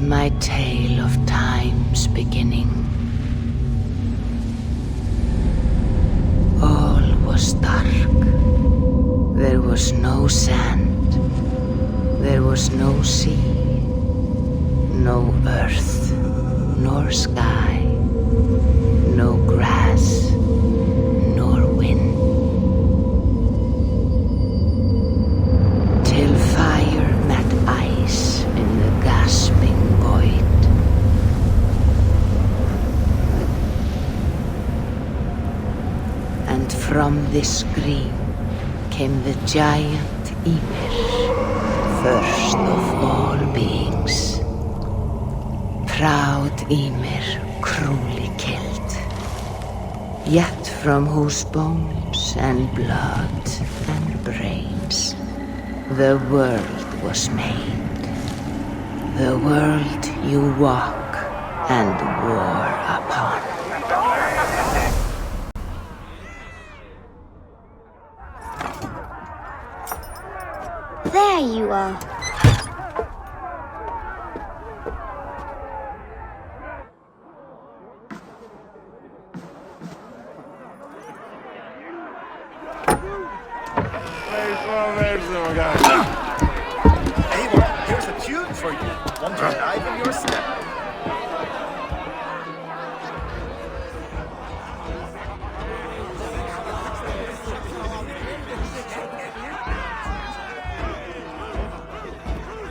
my tale of time's beginning. All was dark. There was no sand. There was no sea. No earth, nor sky. No grass, nor wind. Till fire met ice in the gasping void. And from this scream came the giant Eivor, first of all beings. Proud Eivor, cruelly killed, yet from whose bones and blood and brains the world was made. The world you walk and war upon. There you are. Eivor, here's a tune for you. Want to dive in your step?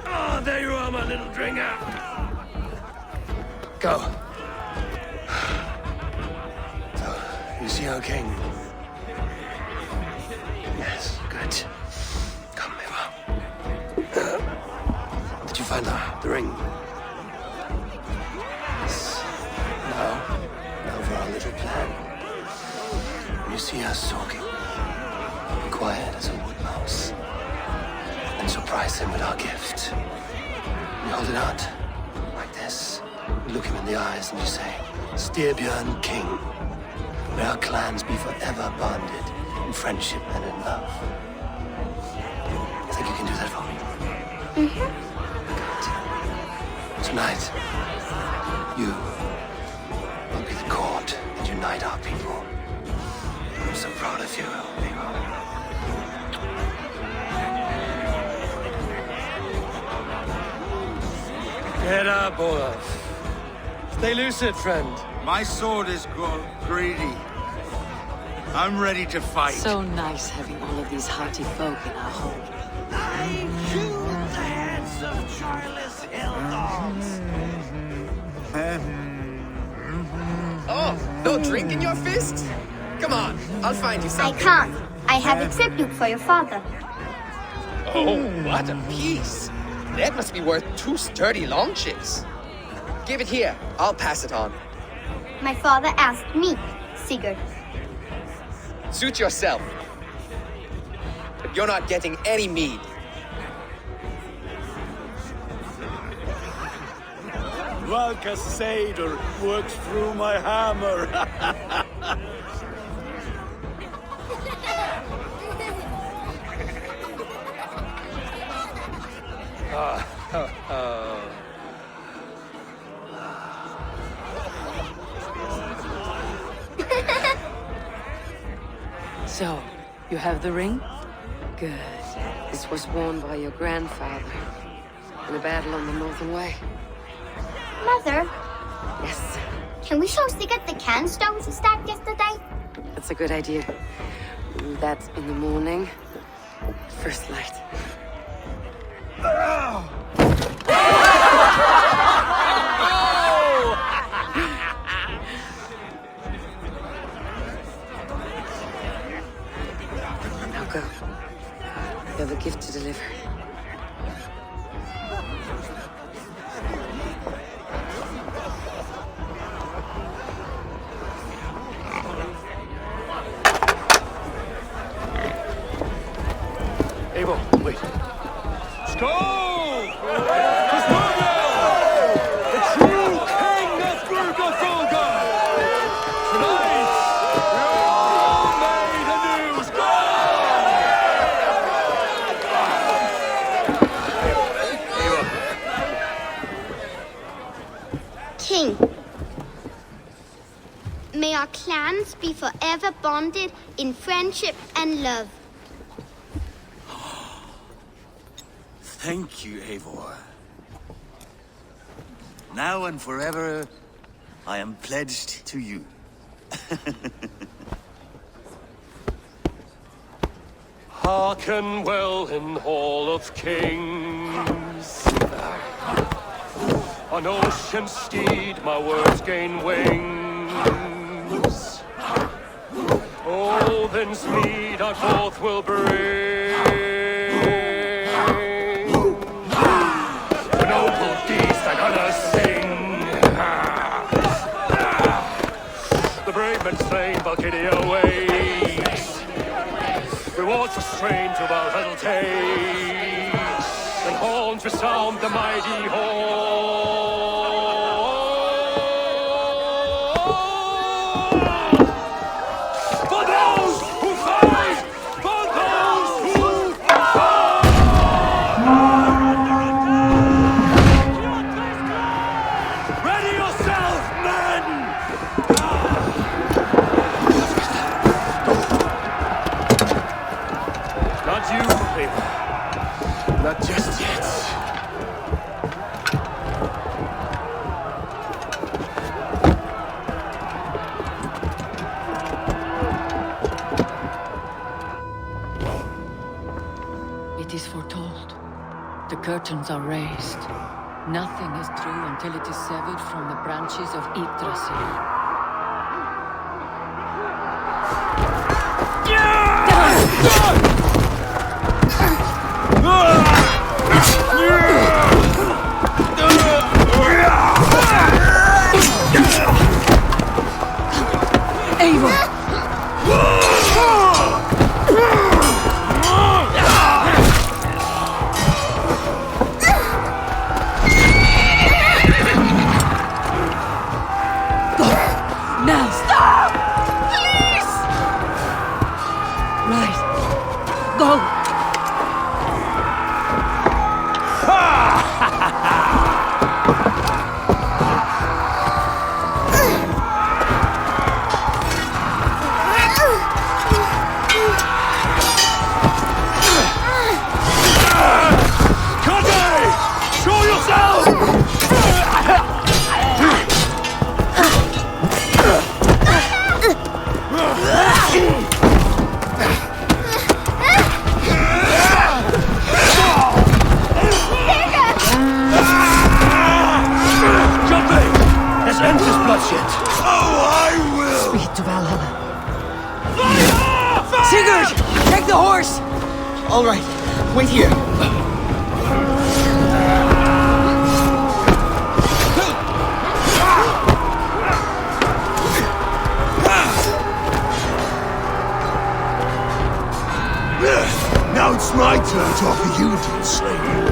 Oh, there you are, my little dringer. Go. So, you see our king? Yes, good. Come, Eivor. Did you find the ring? Yes. Now for our little plan. When you see us talking, be quiet as a wood mouse. And surprise him with our gift. You hold it out, like this. You look him in the eyes and you say, Styrbjörn King, may our clans be forever bonded in friendship and in love. You think you can do that for me? Mm-hmm. Good. Tonight, you will be the cord that unite our people. I'm so proud of you, Eivor. Get up, Olaf. Stay lucid, friend. My sword is grown greedy. I'm ready to fight. So nice having all of these hearty folk in our home. I chew the heads of joyless hill dogs. Oh, no drink in your fist? Come on, I'll find you I something. can't. I have a tribute for your father. Oh, what a piece. That must be worth 2 sturdy long chicks. Give it here. I'll pass it on. My father asked me, Sigurd. Suit yourself. But you're not getting any mead. Valka Seder works through my hammer. So, you have the ring? Good. This was worn by your grandfather in a battle on the Northern Way. Mother, Yes, can we show Sigurd the can stones he stacked yesterday? that's a good idea. That's in the morning. First light. Now go. You have a gift to deliver. Eivor, wait. Skål! King. May our clans be forever bonded in friendship and love. Thank you, Eivor. Now and forever, I am pledged to you. Hearken well in Hall of Kings. On ocean steed my words gain wings. Odin's mead I forth will bring. For noble deeds that others sing. The brave men slain Valkyria waves. Rewards for strain to Valhalla takes. And horns resound the mighty horn. For those who fight! For those who fight! Ready yourself, men! Not you, Eivor. Not just yet. It is foretold. The curtains are raised. Nothing is true until it is severed from the branches of Yggdrasil. Eivor! Now stop! Please! Right. Go! Show yourself! Jumping! Let's end this bloodshed! Oh, I will! Speed to Valhalla. Sigurd! Take the horse! All right, wait here. Now it's my turn to offer you to enslave you.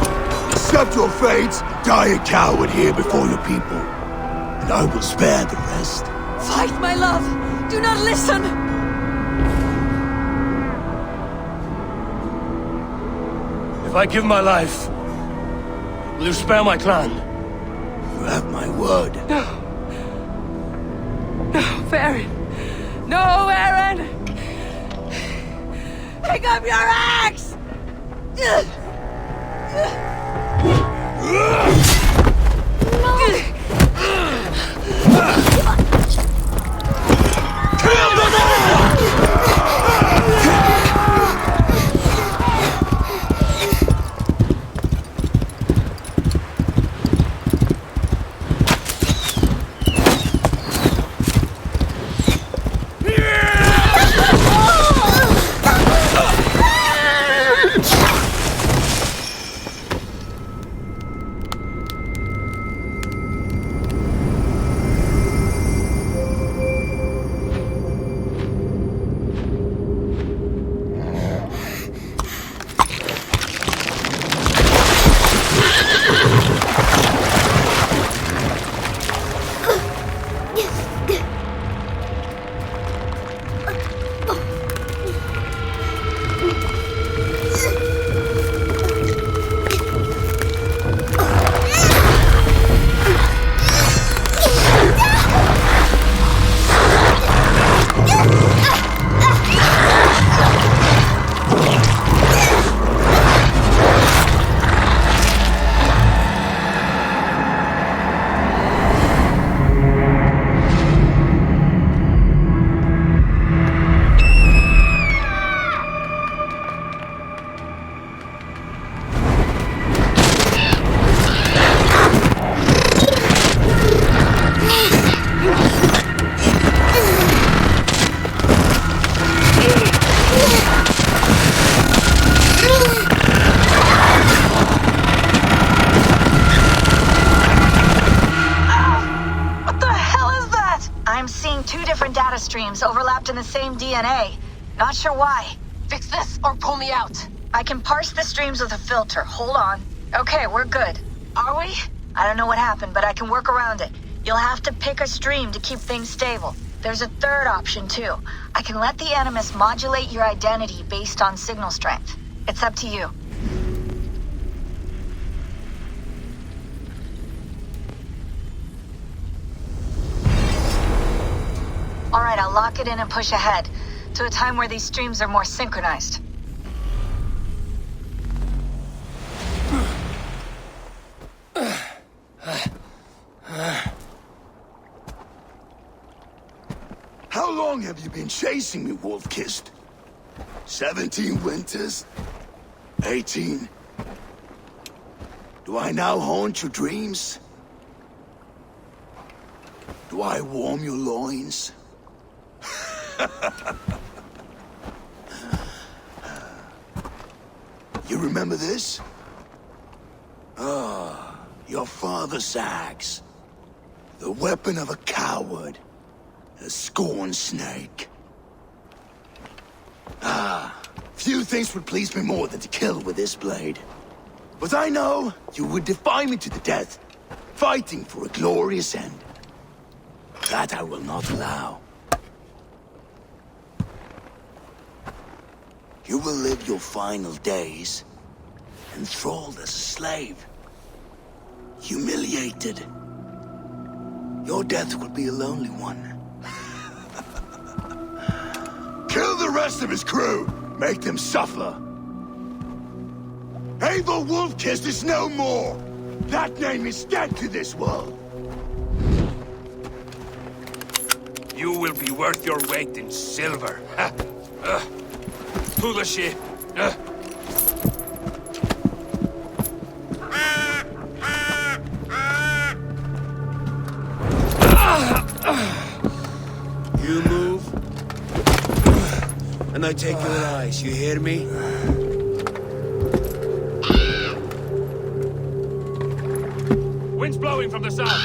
Accept your fate, die a coward here before your people, and I will spare the rest. Fight, my love! Do not listen! If I give my life, will you spare my clan? You have my word. No, Aaron! No, Aaron! Pick up your axe! Two different data streams overlapped in the same DNA. Not sure why. Fix this or pull me out. I can parse the streams with a filter. Hold on. Okay, we're good. Are we? I don't know what happened, but I can work around it. You'll have to pick a stream to keep things stable. There's a third option, too. I can let the Animus modulate your identity based on signal strength. It's up to you. Alright, I'll lock it in and push ahead, to a time where these streams are more synchronized. How long have you been chasing me, Wolf-Kissed? 17 winters? 18? Do I now haunt your dreams? Do I warm your loins? You remember this? Ah, your father's axe. The weapon of a coward. A scorned snake. Ah, few things would please me more than to kill with this blade. But I know you would defy me to the death, fighting for a glorious end. That I will not allow. You will live your final days enthralled as a slave. Humiliated. Your death will be a lonely one. Kill the rest of his crew! Make them suffer! Eivor Wolf-Kissed is no more! That name is dead to this world! You will be worth your weight in silver. To the ship. You move, and I take your eyes, you hear me? Wind's blowing from the south.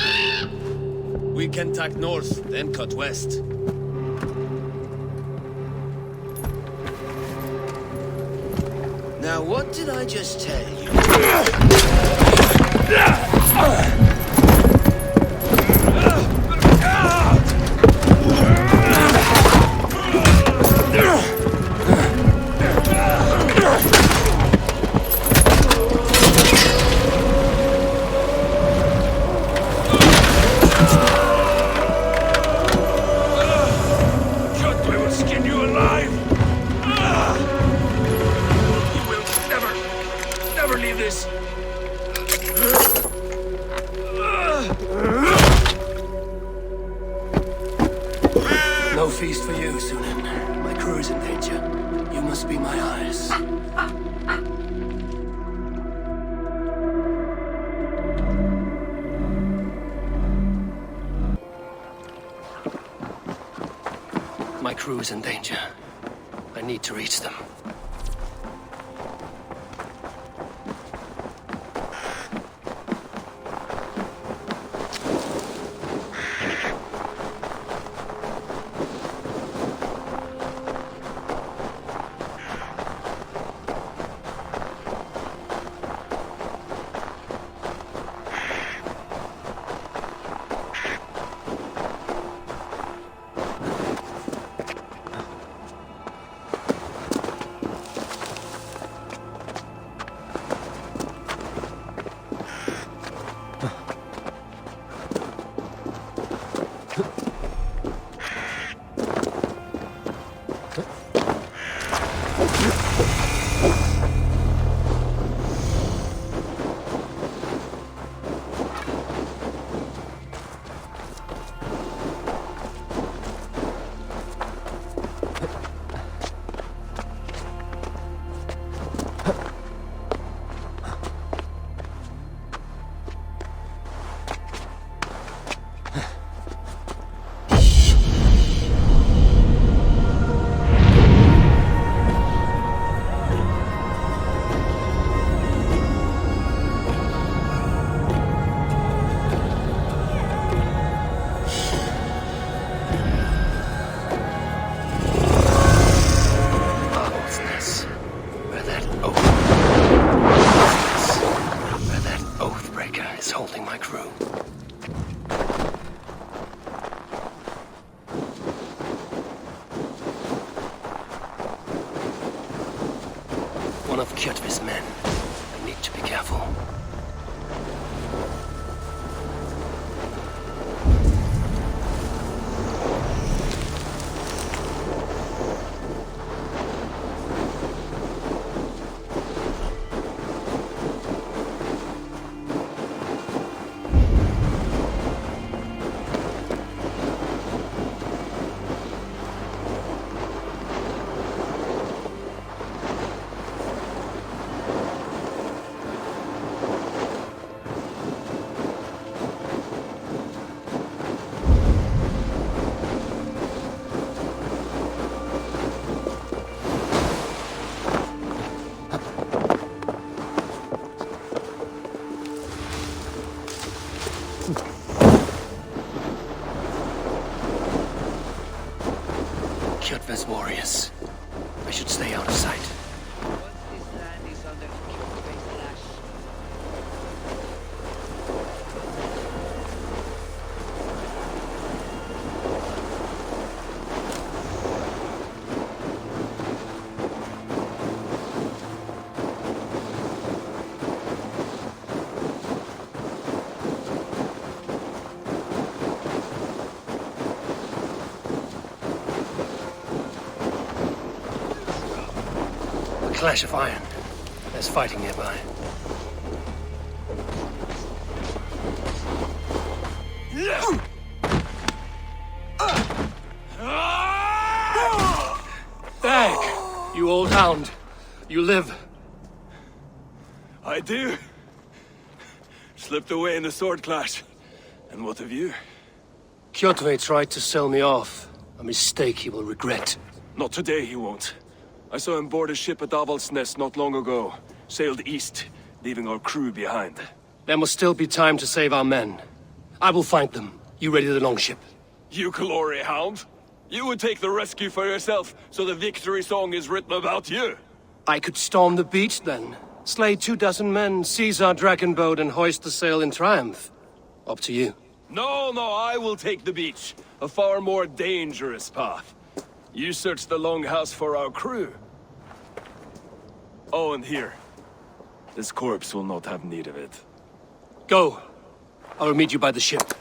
We can tack north, then cut west. Now, what did I just tell you? No feast for you, Sunan. My crew is in danger. You must be my eyes. My crew is in danger. I need to reach them. Kjotve's men. I need to be careful. Kjotve's warriors. I should stay out of sight. Once this land is under Kjotve's lash, A clash of iron. There's fighting nearby. Dag! You old hound. You live. I do. Slipped away in the sword clash. And what of you? Kjotve tried to sell me off. A mistake he will regret. Not today, he won't. I saw him board a ship at Avaldsnes not long ago. Sailed east, leaving our crew behind. There must still be time to save our men. I will find them. You ready the longship? You glory hound? You would take the rescue for yourself, so the victory song is written about you. I could storm the beach then. Slay 24 men, seize our dragon boat and hoist the sail in triumph. Up to you. No, I will take the beach. A far more dangerous path. You search the longhouse for our crew. Oh, and here. This corpse will not have need of it. Go. I will meet you by the ship.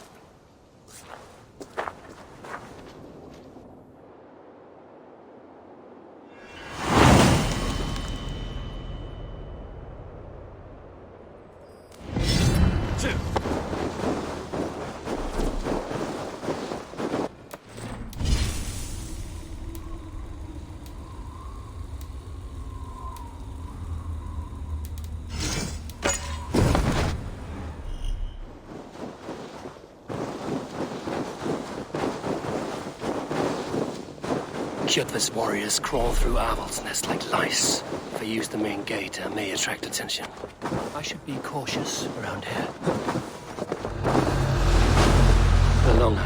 Kjotve's warriors crawl through Avaldsnes like lice. If I use the main gate, I may attract attention. I should be cautious around here. The long.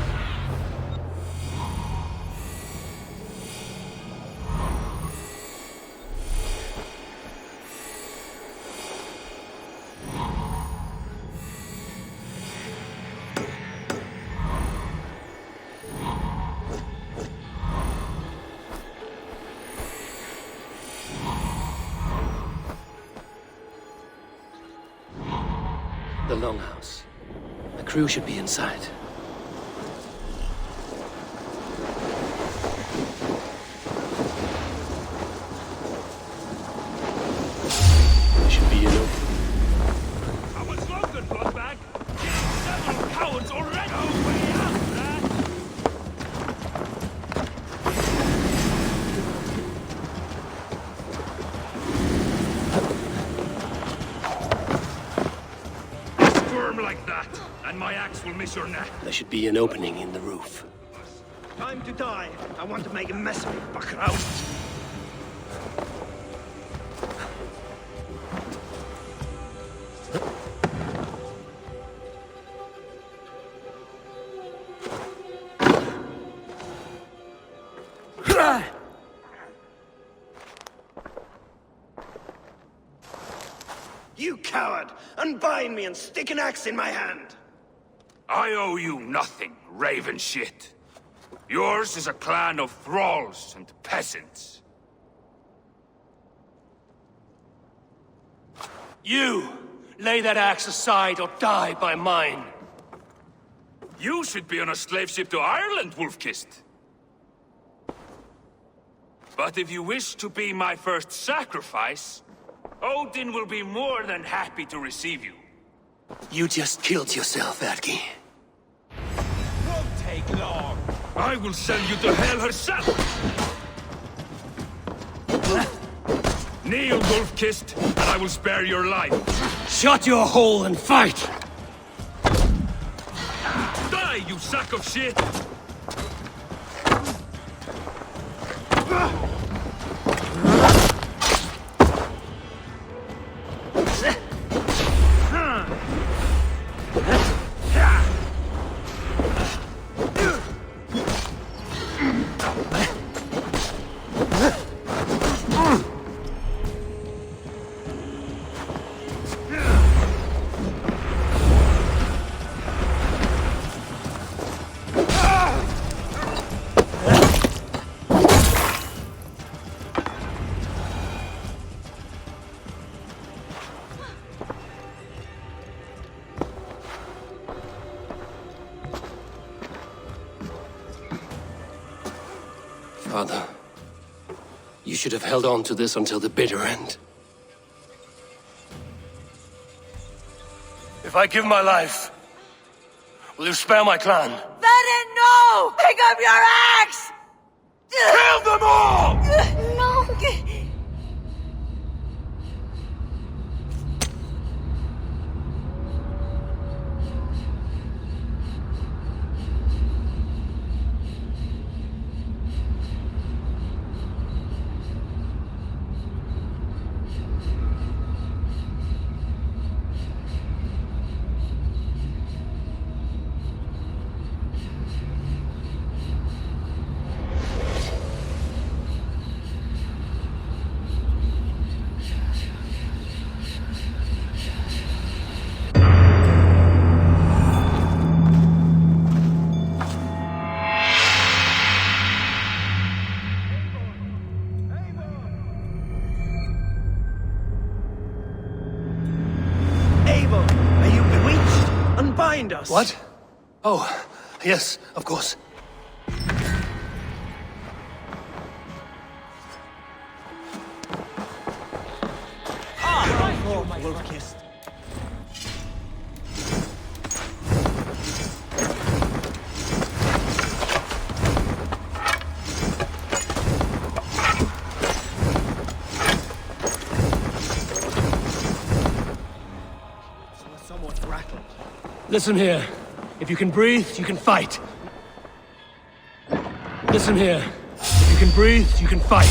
The longhouse. The crew should be inside. There should be an opening. I was welcome, bloodbag. Several cowards already. No way out, lad. Squirm like that, and my axe will miss your neck. There should be an opening in the roof. time to die. I want to make a mess of it, buckaroo. You coward! Unbind me and stick an axe in my hand! I owe you nothing, raven shit. Yours is a clan of thralls and peasants. You! Lay that axe aside or die by mine. You should be on a slave ship to Ireland, Wolf-Kissed. But if you wish to be my first sacrifice, Odin will be more than happy to receive you. You just killed yourself, Adki. Won't take long. I will send you to hell herself! Kneel, Wolf-Kissed, and I will spare your life. Shut your hole and fight! Die, you sack of shit! Father, you should have held on to this until the bitter end. If I give my life, will you spare my clan? Verin, no! Pick up your axe! Kill them all! No! Eivor, are you bewitched? Unbind us. What? Oh, yes, of course. Wolf-Kissed. Somewhat rattled. Listen here. If you can breathe, you can fight. Listen here. If you can breathe, you can fight.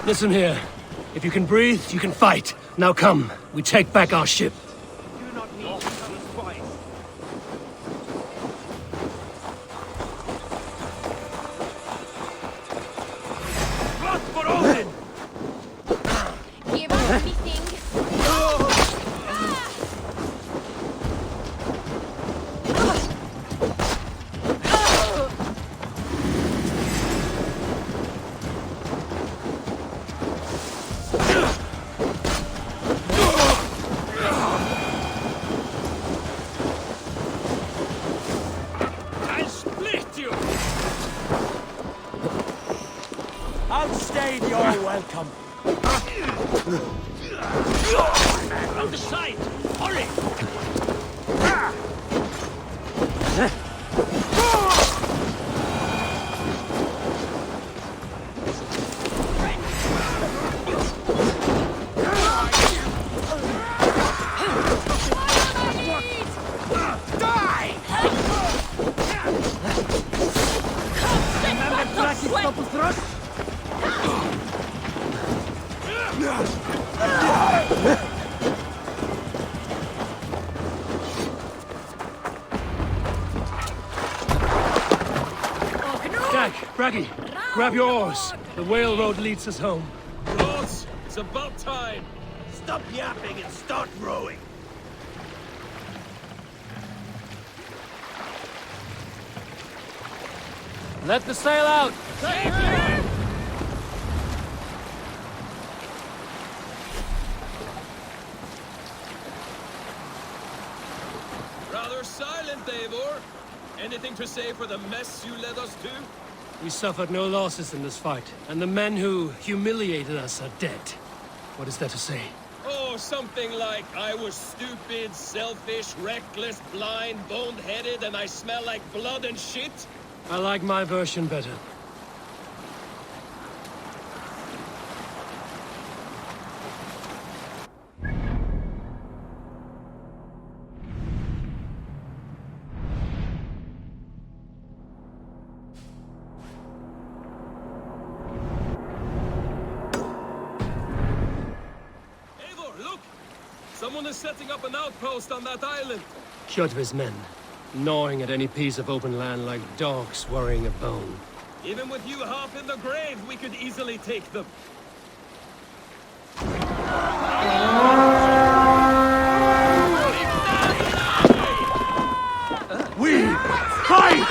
Listen here. If you can breathe, you can fight. Now come, we take back our ship. Do not need to come twice. I'll split you! Outstayed your welcome. Round the side! Hurry! Braggy, grab your oars. The whale road leads us home. Ross, it's about time. Stop yapping and start rowing. Let the sail out! Rather silent, Eivor. Anything to say for the mess you led us to? We suffered no losses in this fight, and the men who humiliated us are dead. What is there to say? Oh, something like, I was stupid, selfish, reckless, blind, bone-headed, and I smell like blood and shit? I like my version better. Someone is setting up an outpost on that island. Kjotve's men, gnawing at any piece of open land like dogs worrying a bone. Even with you half in the grave, we could easily take them. We fight!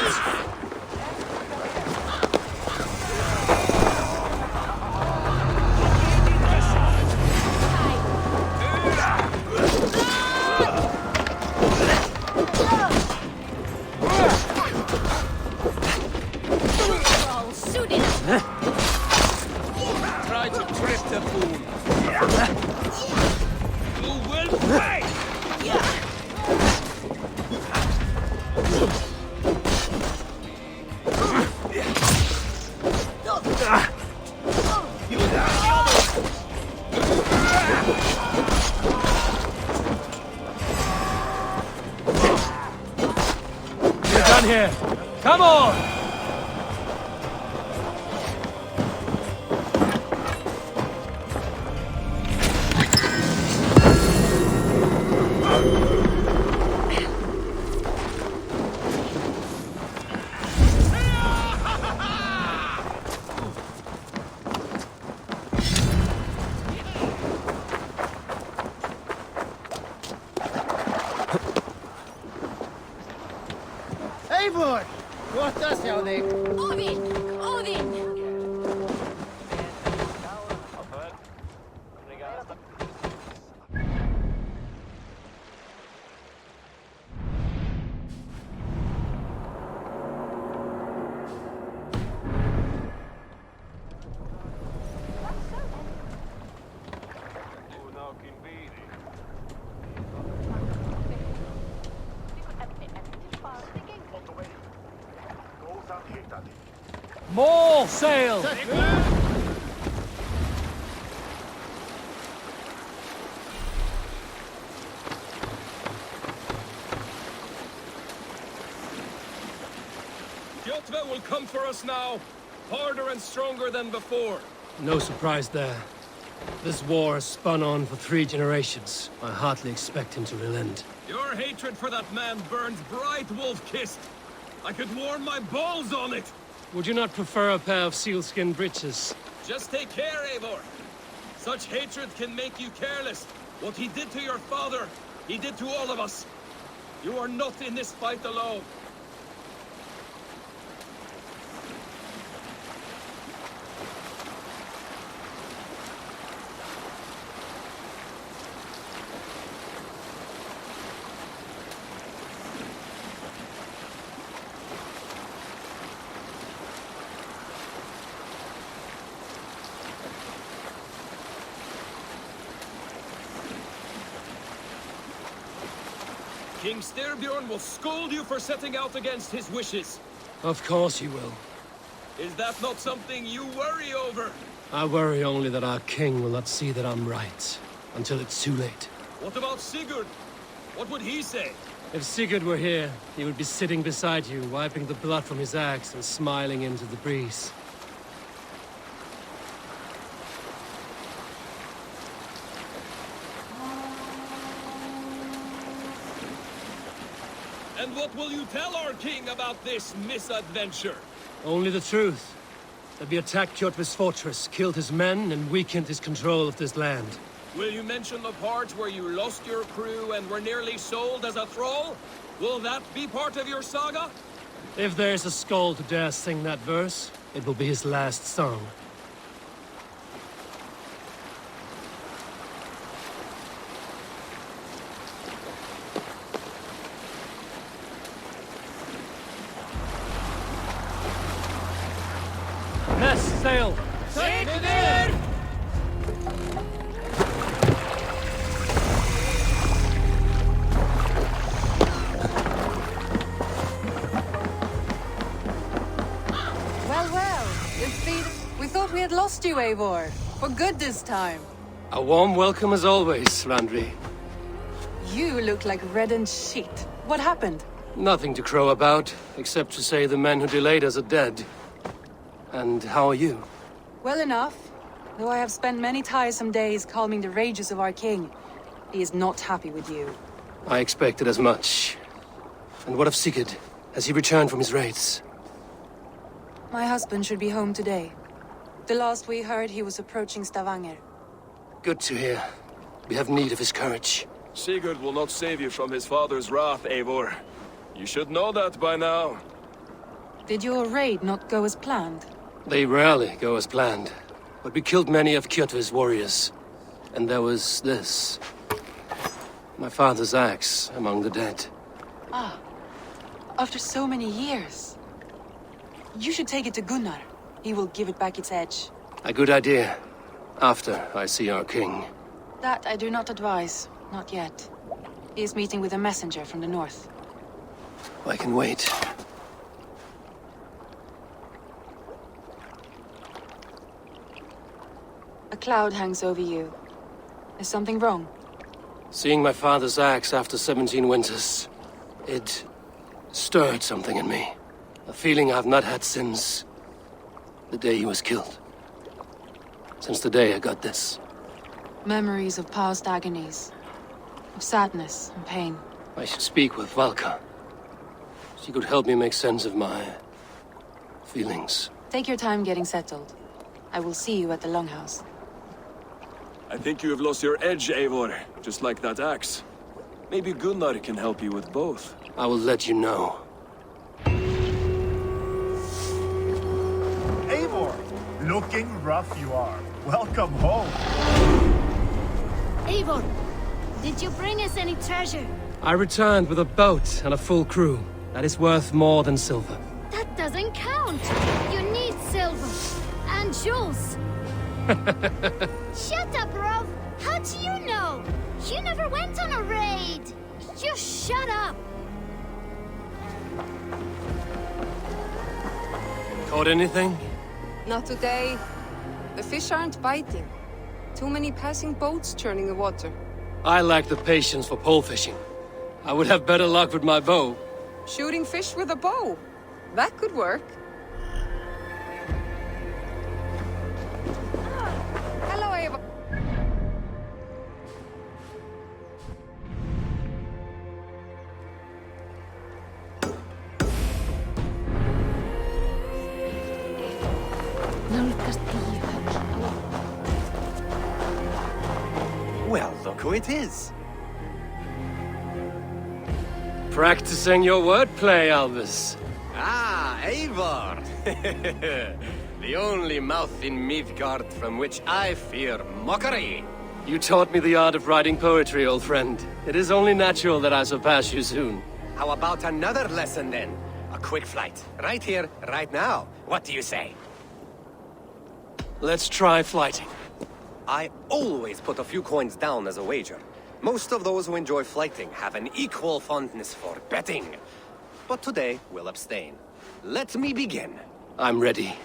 Try to trip the fool. You will pay! We're done here. Come on! Eivor! What sjá þig? Odin! Odin! More sail! Kjotve will come for us now, harder and stronger than before. No surprise there. This war has spun on for 3 generations. I hardly expect him to relent. Your hatred for that man burns bright, wolf-kissed. I could warm my balls on it. Would you not prefer a pair of sealskin breeches? Just take care, Eivor. Such hatred can make you careless. What he did to your father, he did to all of us. You are not in this fight alone. King Styrbjorn will scold you for setting out against his wishes. Of course he will. Is that not something you worry over? I worry only that our king will not see that I'm right, until it's too late. What about Sigurd? What would he say? If Sigurd were here, he would be sitting beside you, wiping the blood from his axe and smiling into the breeze. And what will you tell our king about this misadventure? Only the truth. That we attacked Kjotve's fortress, killed his men, and weakened his control of this land. Will you mention the part where you lost your crew and were nearly sold as a thrall? Will that be part of your saga? If there's a Skald who dares sing that verse, it will be his last song. Sail! Take it! Well, we thought we had lost you, Eivor. For good this time. A warm welcome as always, Randri. You look like reddened shit. What happened? Nothing to crow about, except to say the men who delayed us are dead. And how are you? Well enough. Though I have spent many tiresome days calming the rages of our king. He is not happy with you. I expected as much. And what of Sigurd? Has he returned from his raids? My husband should be home today. The last we heard, he was approaching Stavanger. Good to hear. We have need of his courage. Sigurd will not save you from his father's wrath, Eivor. You should know that by now. Did your raid not go as planned? They rarely go as planned. But we killed many of Kjotve's warriors. And there was this. My father's axe among the dead. Ah. After so many years. You should take it to Gunnar. He will give it back its edge. A good idea. After I see our king. That I do not advise. Not yet. He is meeting with a messenger from the north. I can wait. A cloud hangs over you. Is something wrong? Seeing my father's axe after 17 winters, it stirred something in me. A feeling I've not had since the day he was killed. Since the day I got this. Memories of past agonies. Of sadness and pain. I should speak with Valka. She could help me make sense of my feelings. Take your time getting settled. I will see you at the Longhouse. I think you have lost your edge, Eivor, just like that axe. Maybe Gunnar can help you with both. I will let you know. Eivor, looking rough you are. Welcome home. Eivor, did you bring us any treasure? I returned with a boat and a full crew. That is worth more than silver. That doesn't count. You need silver. And jewels. Shut up, Rov. How do you know? You never went on a raid. You shut up. Caught anything? Not today. The fish aren't biting. Too many passing boats churning the water. I lack the patience for pole fishing. I would have better luck with my bow. Shooting fish with a bow. That could work. Hello, Eivor. Nálgast Well, look who it is. Practicing your wordplay, Albus. Ah, Eivor! The only mouth in Midgard from which I fear mockery. You taught me the art of writing poetry, old friend. It is only natural that I surpass you soon. How about another lesson then? A quick flight. Right here, right now. What do you say? Let's try flighting. I always put a few coins down as a wager. Most of those who enjoy flighting have an equal fondness for betting. But today, we'll abstain. Let me begin. I'm ready.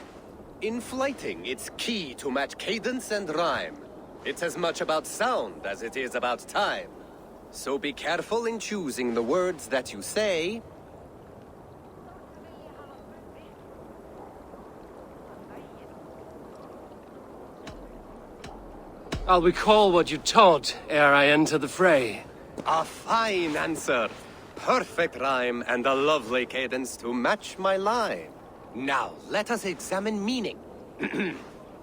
In flighting, it's key to match cadence and rhyme. It's as much about sound as it is about time. So be careful in choosing the words that you say. I'll recall what you taught ere I enter the fray. A fine answer. Perfect rhyme and a lovely cadence to match my line. Now, let us examine meaning.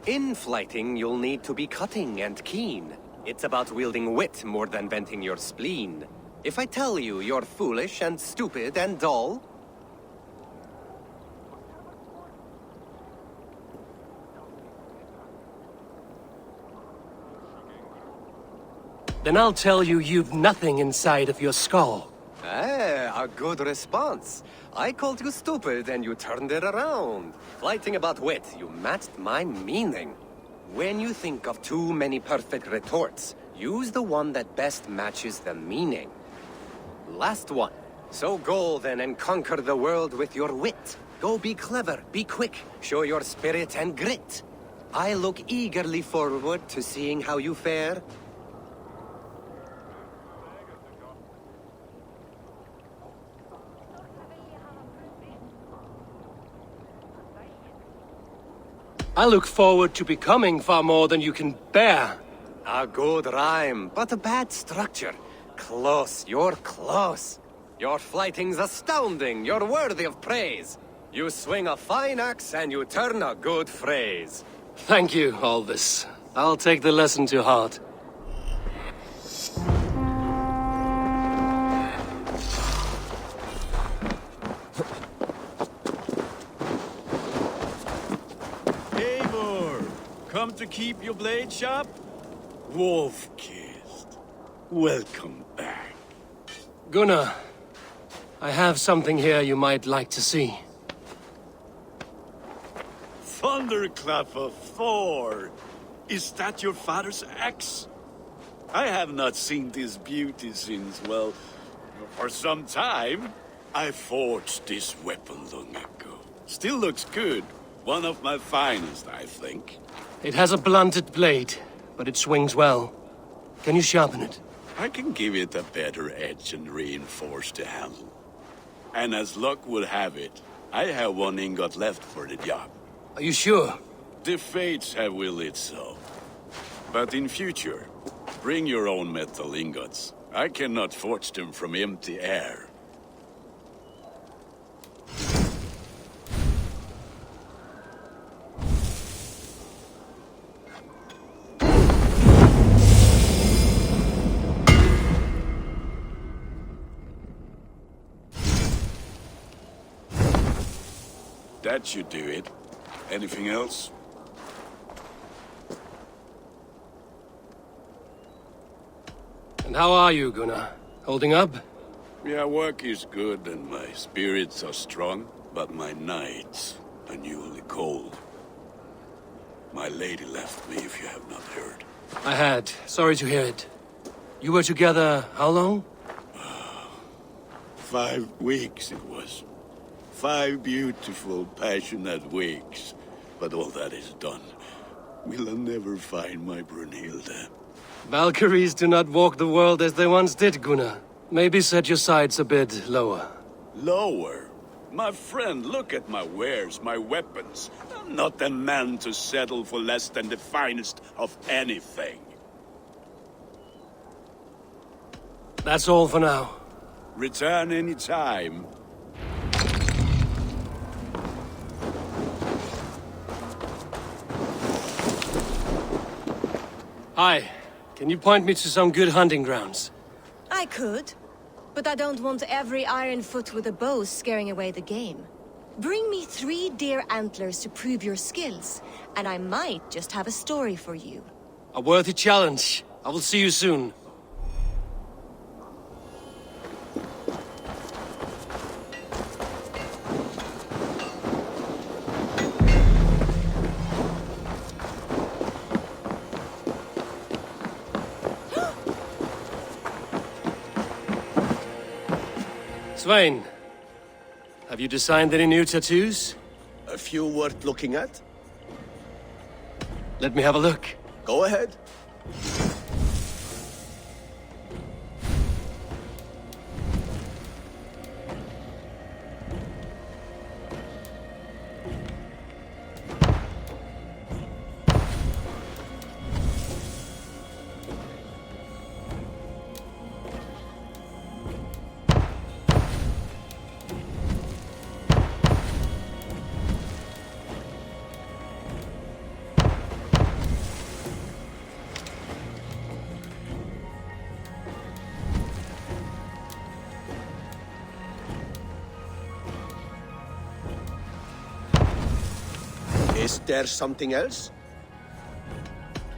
In flighting, you'll need to be cutting and keen. It's about wielding wit more than venting your spleen. If I tell you you're foolish and stupid and dull, then I'll tell you you've nothing inside of your skull. a good response. I called you stupid and you turned it around. Flighting about wit, you matched my meaning. When you think of too many perfect retorts, use the one that best matches the meaning. Last one. So go then and conquer the world with your wit. Go be clever, be quick, show your spirit and grit. I look eagerly forward to seeing how you fare. I look forward to becoming far more than you can bear. A good rhyme, but a bad structure. Close, you're close. Your flighting's astounding, you're worthy of praise. You swing a fine axe and you turn a good phrase. Thank you, Albus. I'll take the lesson to heart. Eivor, come to keep your blade sharp? Wolf-kissed, welcome back. Gunnar, I have something here you might like to see. Thunderclap of Thor! Is that your father's axe? I have not seen this beauty since, well, for some time. I forged this weapon long ago. Still looks good. One of my finest, I think. It has a blunted blade, but it swings well. Can you sharpen it? I can give it a better edge and reinforce the handle. And as luck would have it, I have one ingot left for the job. Are you sure? The fates have willed it so. But in future, bring your own metal ingots. I cannot forge them from empty air. That should do it. Anything else? And how are you, Gunnar? Holding up? Yeah, work is good and my spirits are strong, but my nights are newly cold. My lady left me, if you have not heard. I had. Sorry to hear it. You were together how long? 5 weeks it was. 5 beautiful, passionate weeks. But all that is done. Will I never find my Brunhilde? Valkyries do not walk the world as they once did, Gunnar. Maybe set your sights a bit lower. Lower? My friend, look at my wares, my weapons. I'm not a man to settle for less than the finest of anything. That's all for now. Return any time. Hi. Can you point me to some good hunting grounds? I could, but I don't want every iron foot with a bow scaring away the game. Bring me 3 deer antlers to prove your skills, and I might just have a story for you. A worthy challenge. I will see you soon. Svein, have you designed any new tattoos? A few worth looking at? Let me have a look. Go ahead. Is there something else?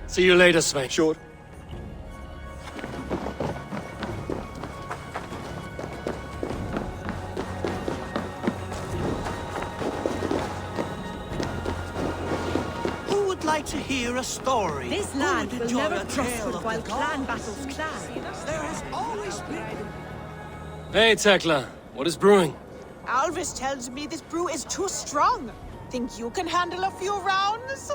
See you later, Svein. Sure. Who would like to hear a story? This Who land would will enjoy never a tale prosper of while the clan gods? battles clan. There has always been... Hey, Tekla. What is brewing? Alvis tells me this brew is too strong. Think you can handle a few rounds?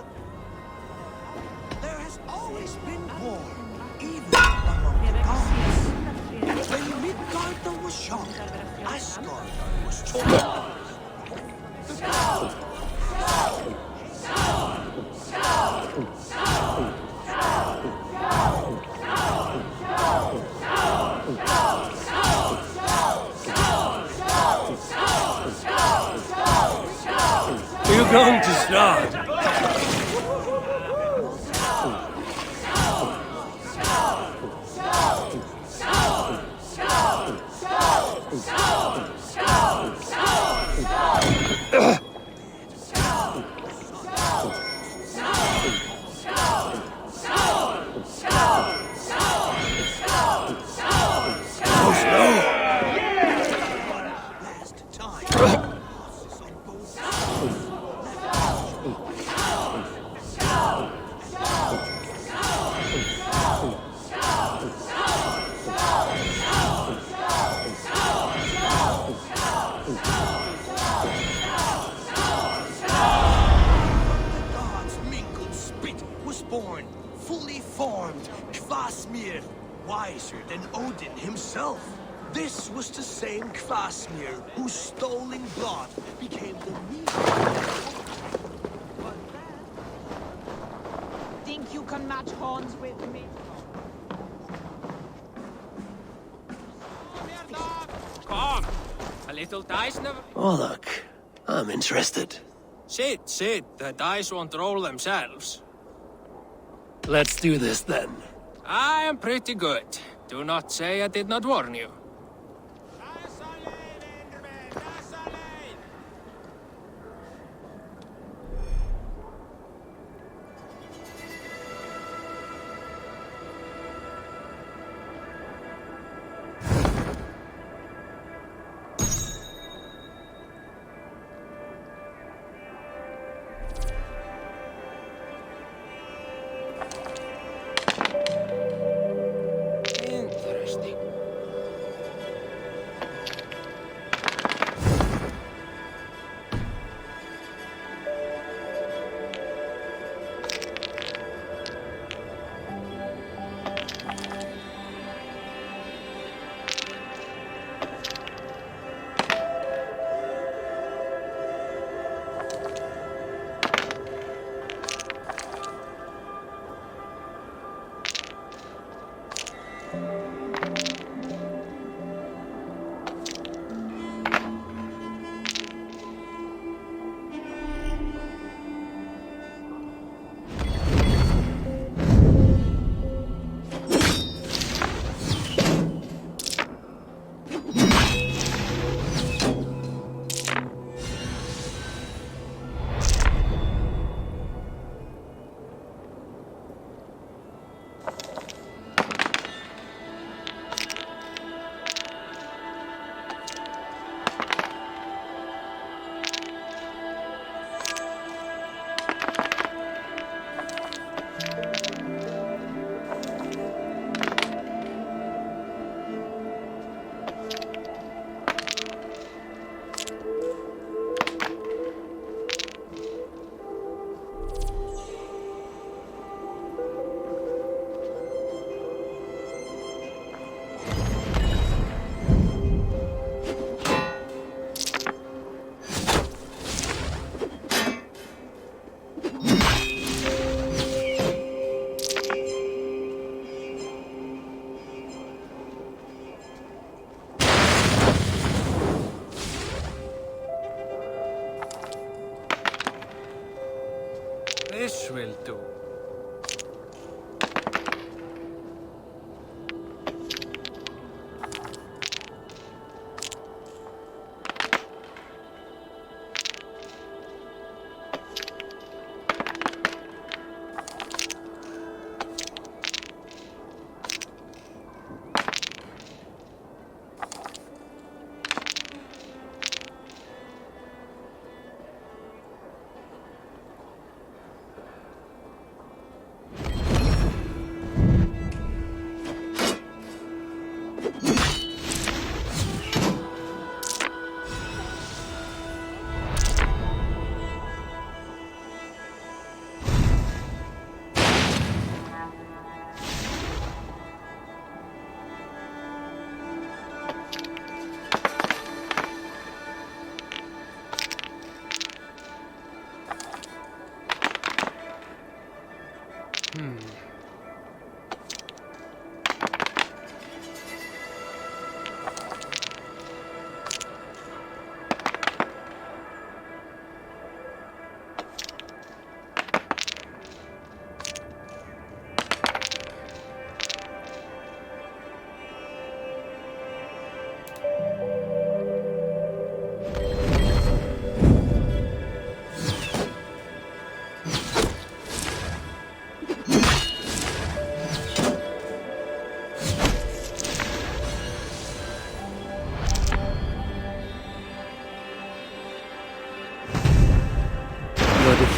There has always been war, even among the gods. When Midgard was young, Asgard was torn. You're going to start. Born, fully formed, Kvasmir, wiser than Odin himself. This was the same Kvasmir whose stolen blood became the meat. Think you can match horns with me? Come, a little dice never... Oh, look. I'm interested. Sit. The dice won't roll themselves. Let's do this then. I am pretty good. Do not say I did not warn you. Interesting.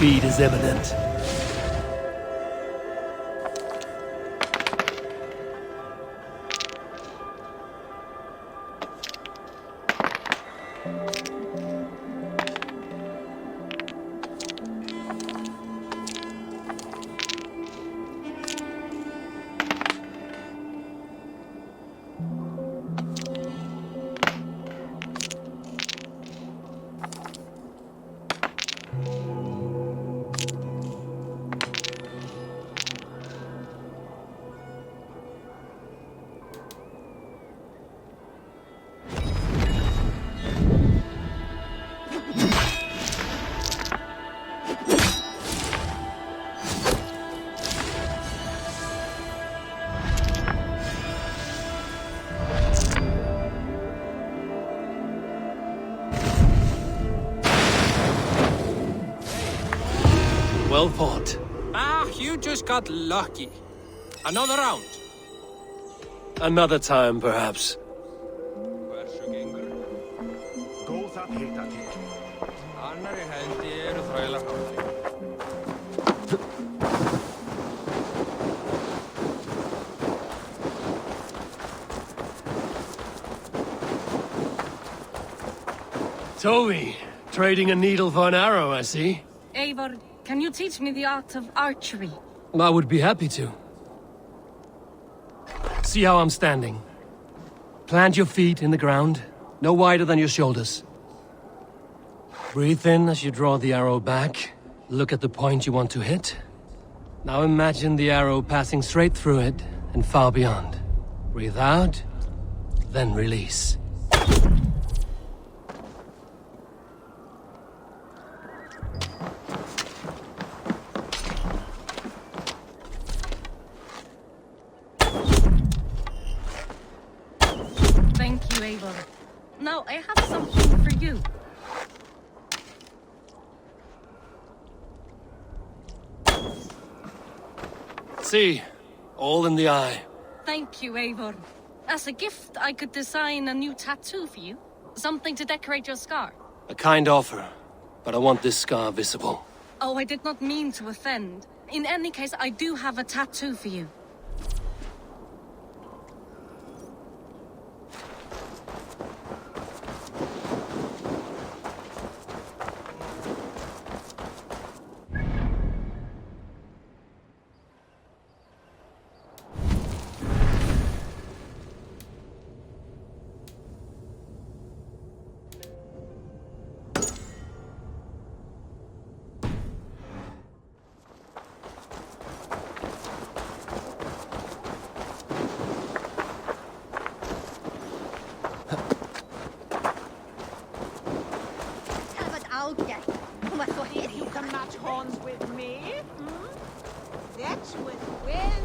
defeat is imminent. Well fought. Ah, you just got lucky. Another round. Another time, perhaps. Annarri hendi eru þrælar hátti. Toby, trading a needle for an arrow, I see. Eivor, can you teach me the art of archery? I would be happy to. See how I'm standing. Plant your feet in the ground, no wider than your shoulders. Breathe in as you draw the arrow back. Look at the point you want to hit. Now imagine the arrow passing straight through it and far beyond. Breathe out, then release. Thank you, Eivor. Now, I have something for you. See, all in the eye. Thank you, Eivor. As a gift, I could design a new tattoo for you. Something to decorate your scar. A kind offer, but I want this scar visible. Oh, I did not mean to offend. In any case, I do have a tattoo for you. If you can match horns with me, that would win.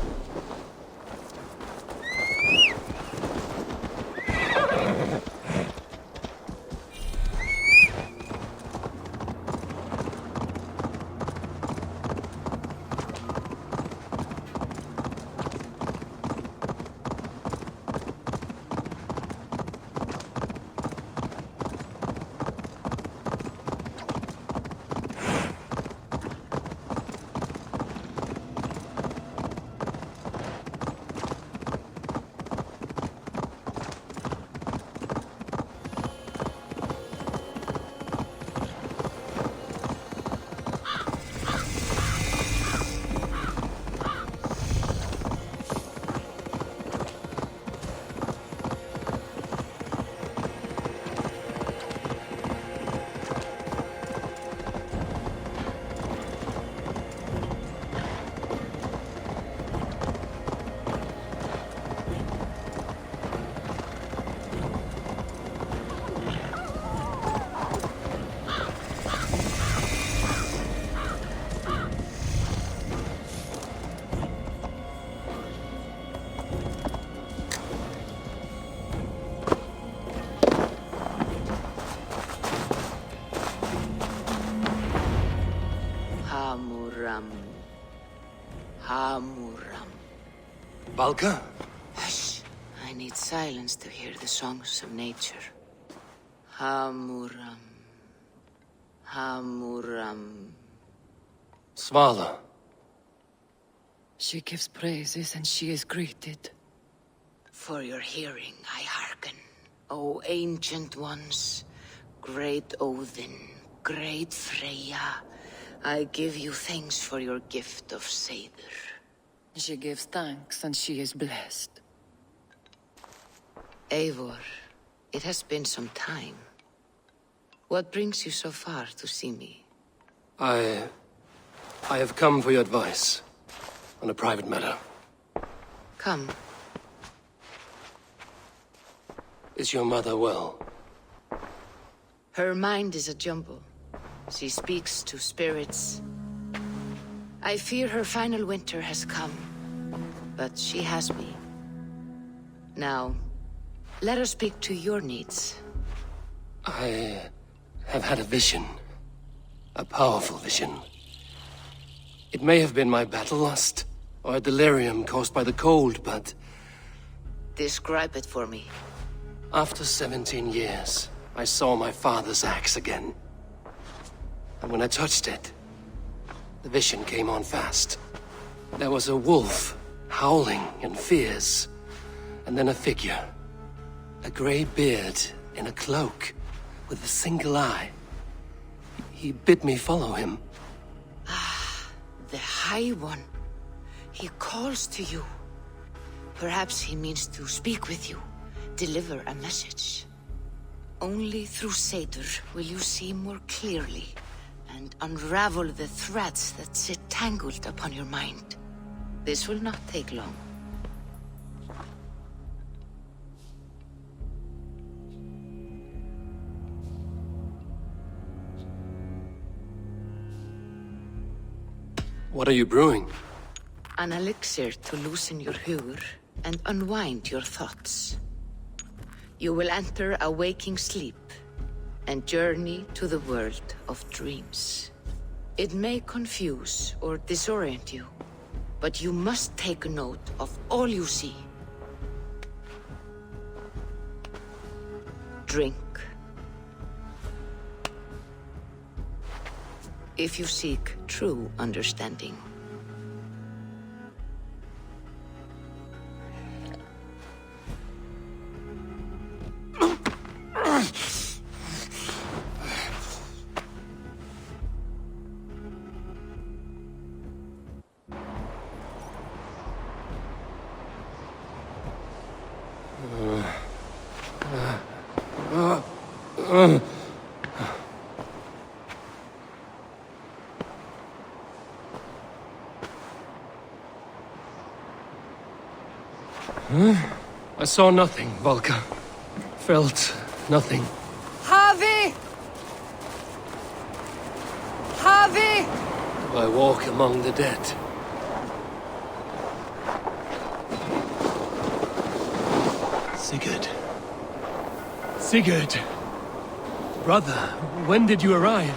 Hamuram. Valka? Hush. I need silence to hear the songs of nature. Hamuram. Hamuram. Svala. She gives praises and she is greeted. For your hearing, I hearken. O ancient ones, great Odin, great Freyja, I give you thanks for your gift of Seidr. She gives thanks and she is blessed. Eivor, it has been some time. What brings you so far to see me? I have come for your advice on a private matter. Come. Is your mother well? Her mind is a jumble. She speaks to spirits. I fear her final winter has come, but she has me. Now, let her speak to your needs. I have had a vision. A powerful vision. It may have been my battle lust, or a delirium caused by the cold, but... Describe it for me. After 17 years, I saw my father's axe again. And when I touched it, the vision came on fast. There was a wolf, howling and fierce, and then a figure. A grey beard in a cloak, with a single eye. He bid me follow him. Ah, the High One. He calls to you. Perhaps he means to speak with you, deliver a message. Only through Seidr will you see more clearly and unravel the threads that sit tangled upon your mind. This will not take long. What are you brewing? An elixir to loosen your hugur and unwind your thoughts. You will enter a waking sleep and journey to the world of dreams. It may confuse or disorient you, but you must take note of all you see. Drink. If you seek true understanding. I saw nothing, Volka. Felt nothing. Javi! Javi! Do I walk among the dead? Sigurd. Sigurd! Brother, when did you arrive?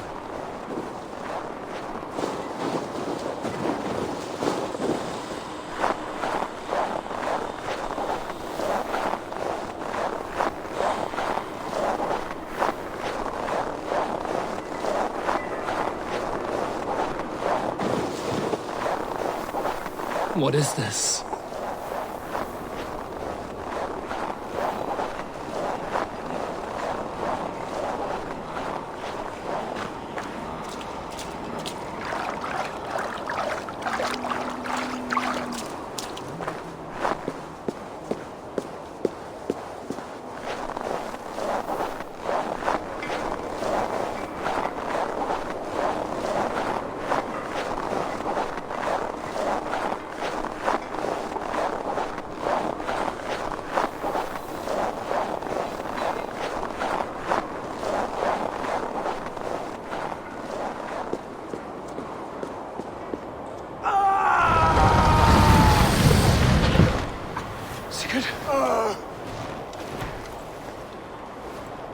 What is this?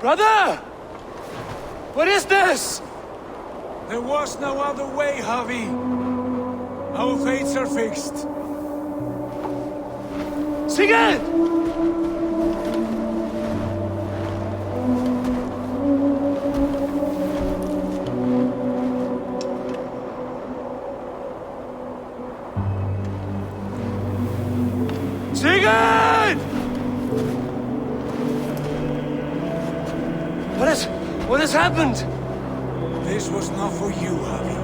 Brother! What is this? There was no other way, Javi. Our fates are fixed. Sigurd! What has happened? This was not for you, Javi.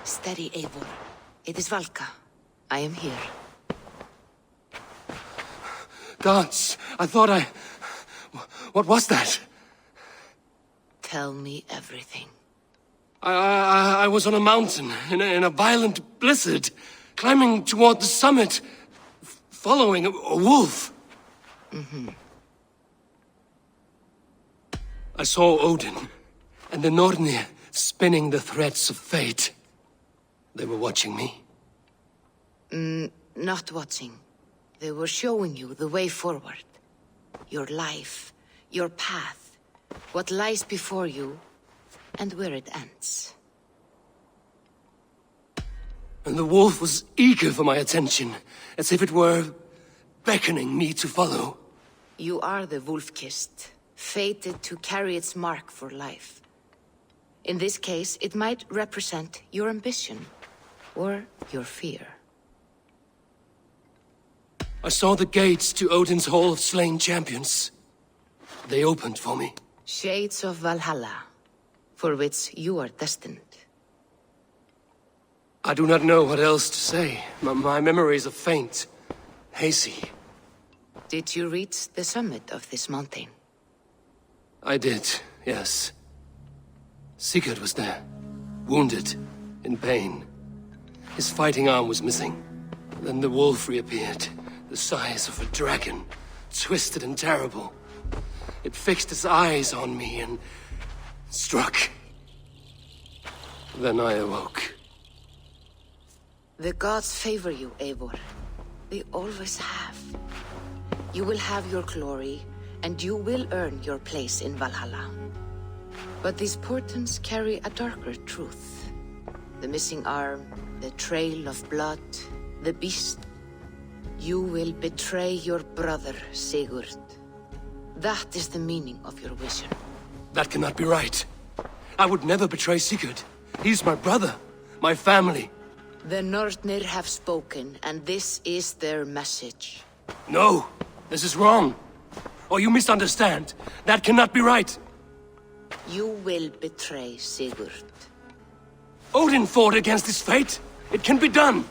Steady, Eivor. It is Valka. I am here. Gods, I thought I... What was that? Tell me everything. I was on a mountain in a violent blizzard, climbing toward the summit, following a wolf. Mm-hmm. I saw Odin and the Nornir spinning the threads of fate. They were watching me. Not watching. They were showing you the way forward. Your life, your path, what lies before you, and where it ends. And the wolf was eager for my attention, as if it were beckoning me to follow. You are the wolf-kissed, fated to carry its mark for life. In this case, it might represent your ambition, or your fear. I saw the gates to Odin's Hall of Slain Champions. They opened for me. Shades of Valhalla, for which you are destined. I do not know what else to say. My memories are faint, hazy. Did you reach the summit of this mountain? I did, yes. Sigurd was there, wounded, in pain. His fighting arm was missing. Then the wolf reappeared, the size of a dragon, twisted and terrible. It fixed its eyes on me and struck. Then I awoke. The gods favor you, Eivor. They always have. You will have your glory, and you will earn your place in Valhalla. But these portents carry a darker truth. The missing arm, the trail of blood, the beast. You will betray your brother, Sigurd. That is the meaning of your vision. That cannot be right. I would never betray Sigurd. He's my brother, my family. The Nornir have spoken, and this is their message. No, this is wrong. Or you misunderstand. That cannot be right. You will betray Sigurd. Odin fought against his fate. It can be done.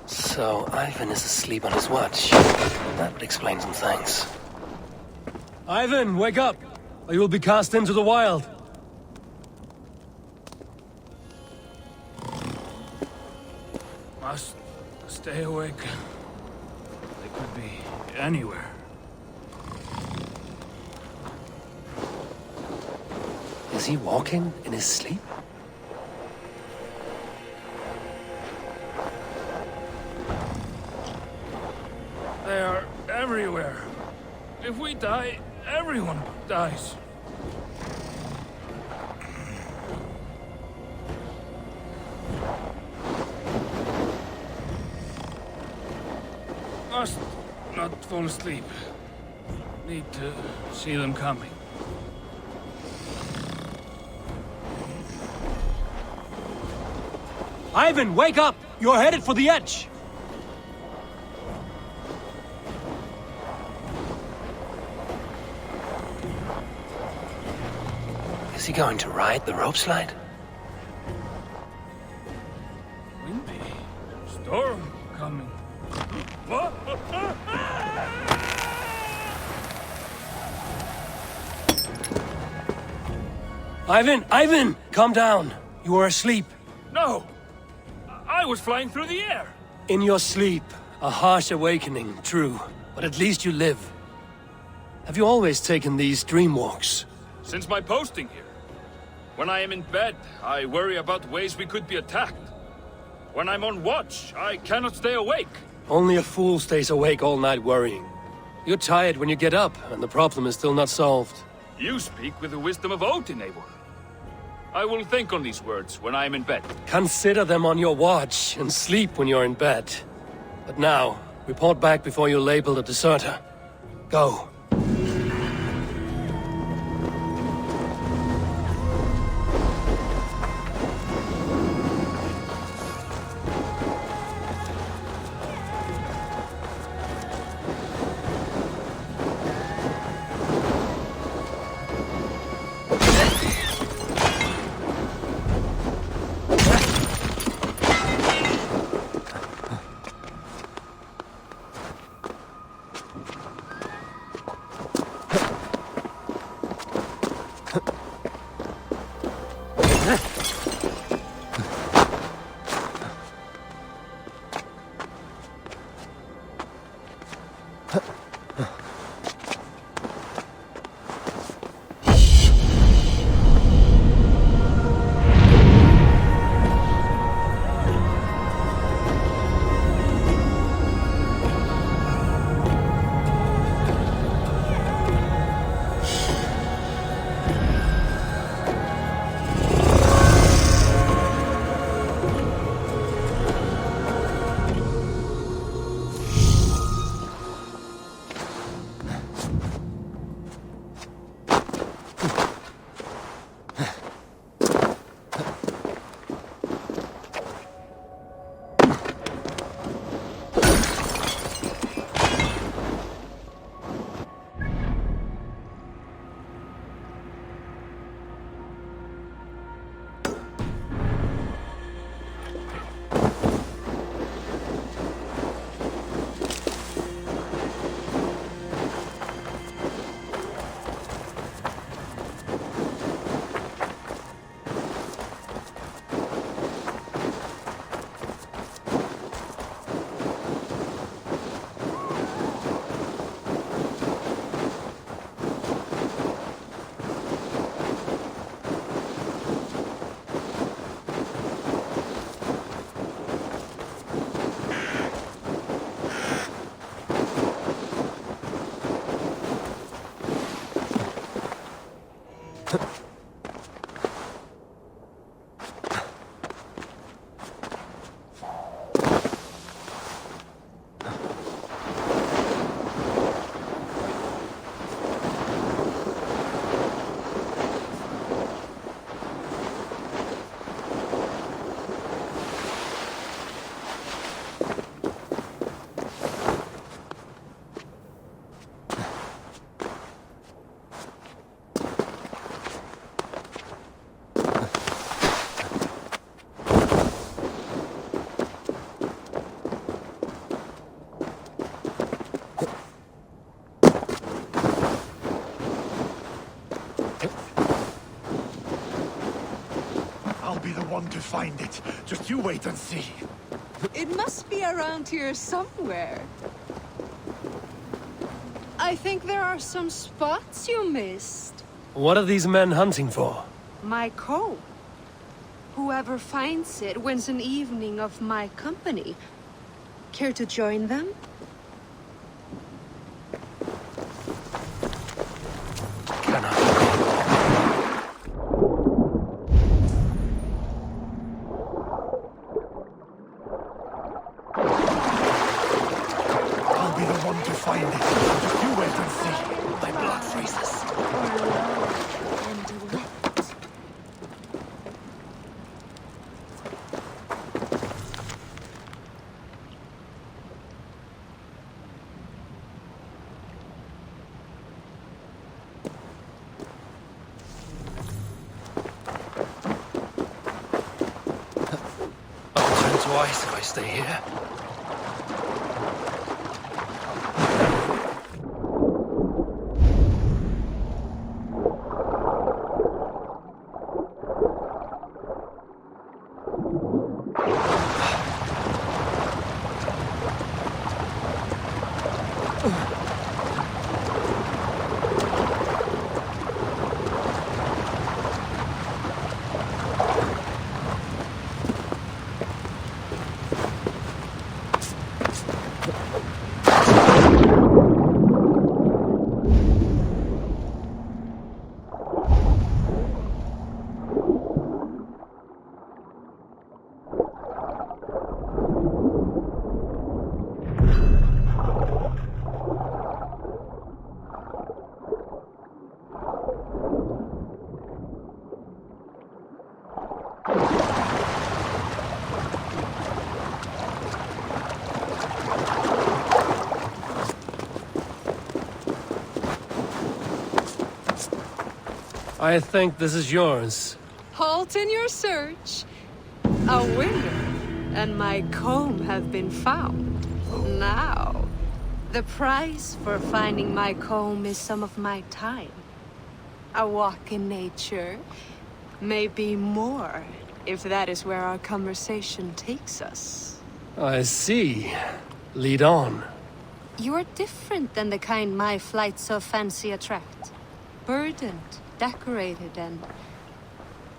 So, Ivan is asleep on his watch. That would explain some things. Ivan, wake up! Or you will be cast into the wild. Must stay awake. They could be anywhere. Is he walking in his sleep? They are everywhere. If we die, everyone dies. Must not fall asleep. Need to see them coming. Ivan, wake up! You're headed for the edge! Is he going to ride the rope slide? Windy. Storm coming. Ivan! Calm down. You are asleep. No! I was flying through the air! In your sleep. A harsh awakening, true. But at least you live. Have you always taken these dream walks? Since my posting here. When I am in bed, I worry about ways we could be attacked. When I'm on watch, I cannot stay awake. Only a fool stays awake all night worrying. You're tired when you get up, and the problem is still not solved. You speak with the wisdom of Odin, Eivor. I will think on these words when I am in bed. Consider them on your watch, and sleep when you're in bed. But now, report back before you're labeled a deserter. Go. To find it. Just you wait and see. It must be around here somewhere. I think there are some spots you missed. What are these men hunting for? My coat. Whoever finds it wins an evening of my company. Care to join them? twice if I stay here. I think this is yours. Halt in your search. A winner and my comb have been found. Now, the price for finding my comb is some of my time. A walk in nature, maybe more, if that is where our conversation takes us. I see. Lead on. You're different than the kind my flights of fancy attract. Burdened, decorated, and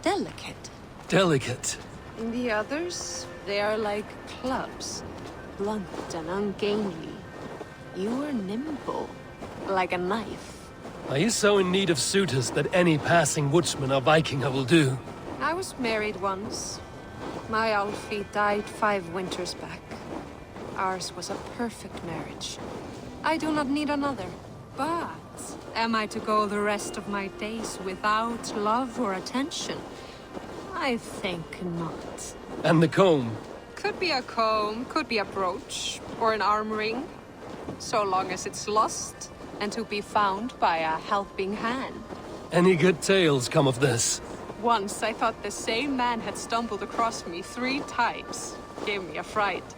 delicate. Delicate. In the others, they are like clubs, blunt and ungainly. You are nimble, like a knife. Are you so in need of suitors that any passing woodsman or Viking will do? I was married once. My Alfie died 5 winters back. Ours was a perfect marriage. I do not need another. But am I to go the rest of my days without love or attention? I think not. And the comb? Could be a comb, could be a brooch, or an arm ring. So long as it's lost, and to be found by a helping hand. Any good tales come of this? Once I thought the same man had stumbled across me 3 times. Gave me a fright.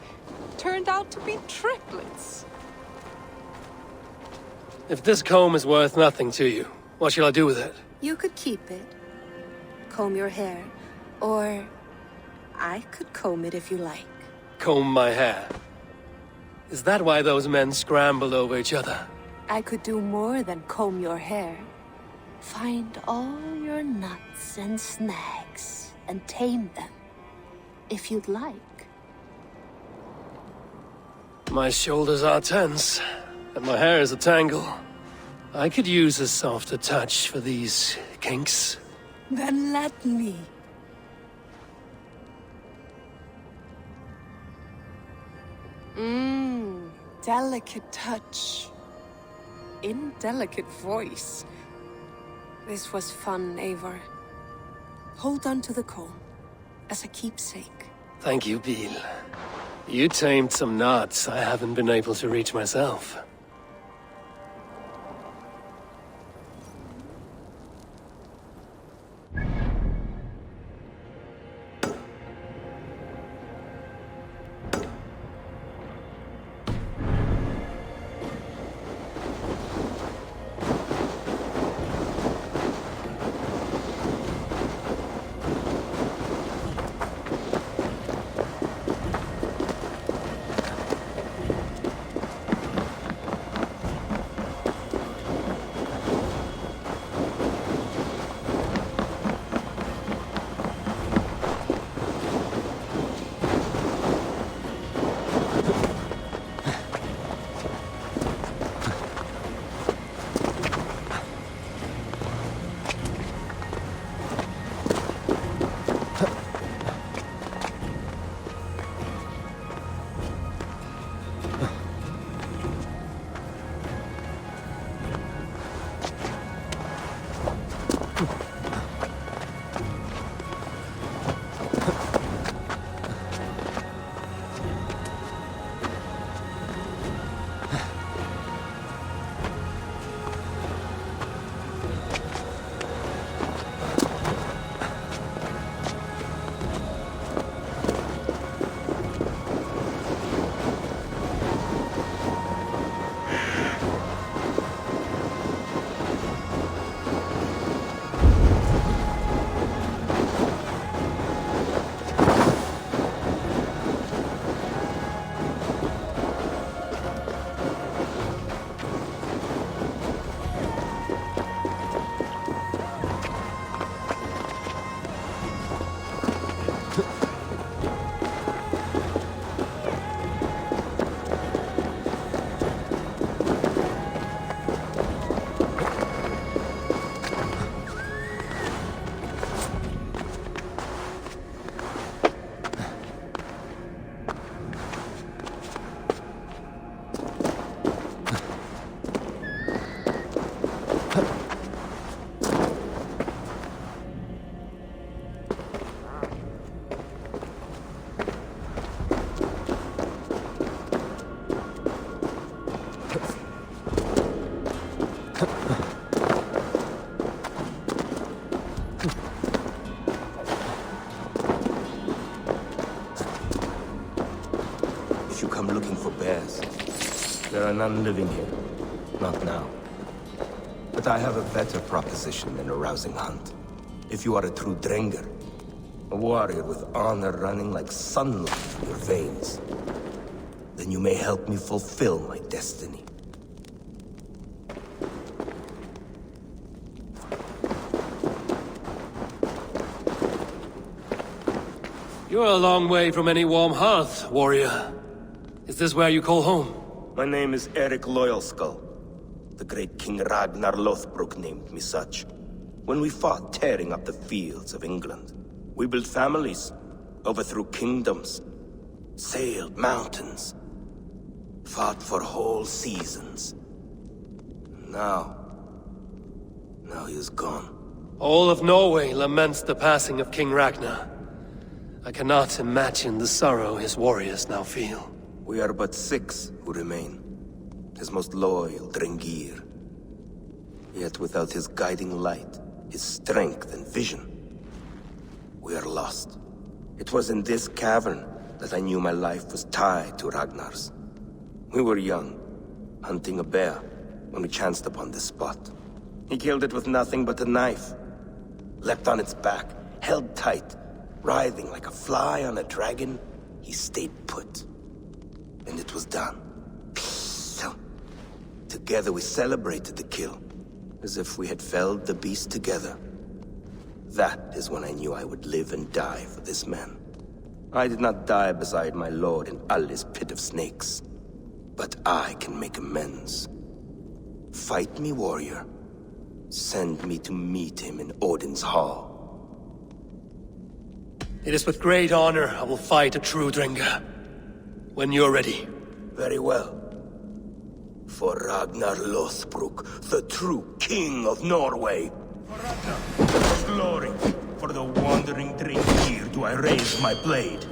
Turned out to be triplets. If this comb is worth nothing to you, what shall I do with it? You could keep it. Comb your hair. Or I could comb it if you like. Comb my hair? Is that why those men scrambled over each other? I could do more than comb your hair. Find all your nuts and snags and tame them, if you'd like. My shoulders are tense, and my hair is a tangle. I could use a softer touch for these kinks. Then let me. Delicate touch. Indelicate voice. This was fun, Eivor. Hold on to the comb, as a keepsake. Thank you, Bill. You tamed some knots I haven't been able to reach myself. There are none living here. Not now. But I have a better proposition than a rousing hunt. If you are a true Drenger, a warrior with honor running like sunlight through your veins, then you may help me fulfill my destiny. You're a long way from any warm hearth, warrior. Is this where you call home? My name is Eric Loyalskull. The great King Ragnar Lothbrok named me such. When we fought tearing up the fields of England, we built families, overthrew kingdoms, sailed mountains, fought for whole seasons. Now he is gone. All of Norway laments the passing of King Ragnar. I cannot imagine the sorrow his warriors now feel. We are but 6 who remain. His most loyal Drengir. Yet without his guiding light, his strength and vision, we are lost. It was in this cavern that I knew my life was tied to Ragnar's. We were young, hunting a bear, when we chanced upon this spot. He killed it with nothing but a knife. Leapt on its back, held tight, writhing like a fly on a dragon. He stayed put. And it was done. So, together we celebrated the kill, as if we had felled the beast together. That is when I knew I would live and die for this man. I did not die beside my lord in Ali's pit of snakes. But I can make amends. Fight me, warrior. Send me to meet him in Odin's hall. It is with great honor I will fight a true Drenger. When you're ready. Very well. For Ragnar Lothbrok, the true king of Norway. For glory, for the wandering Drengir do I raise my blade.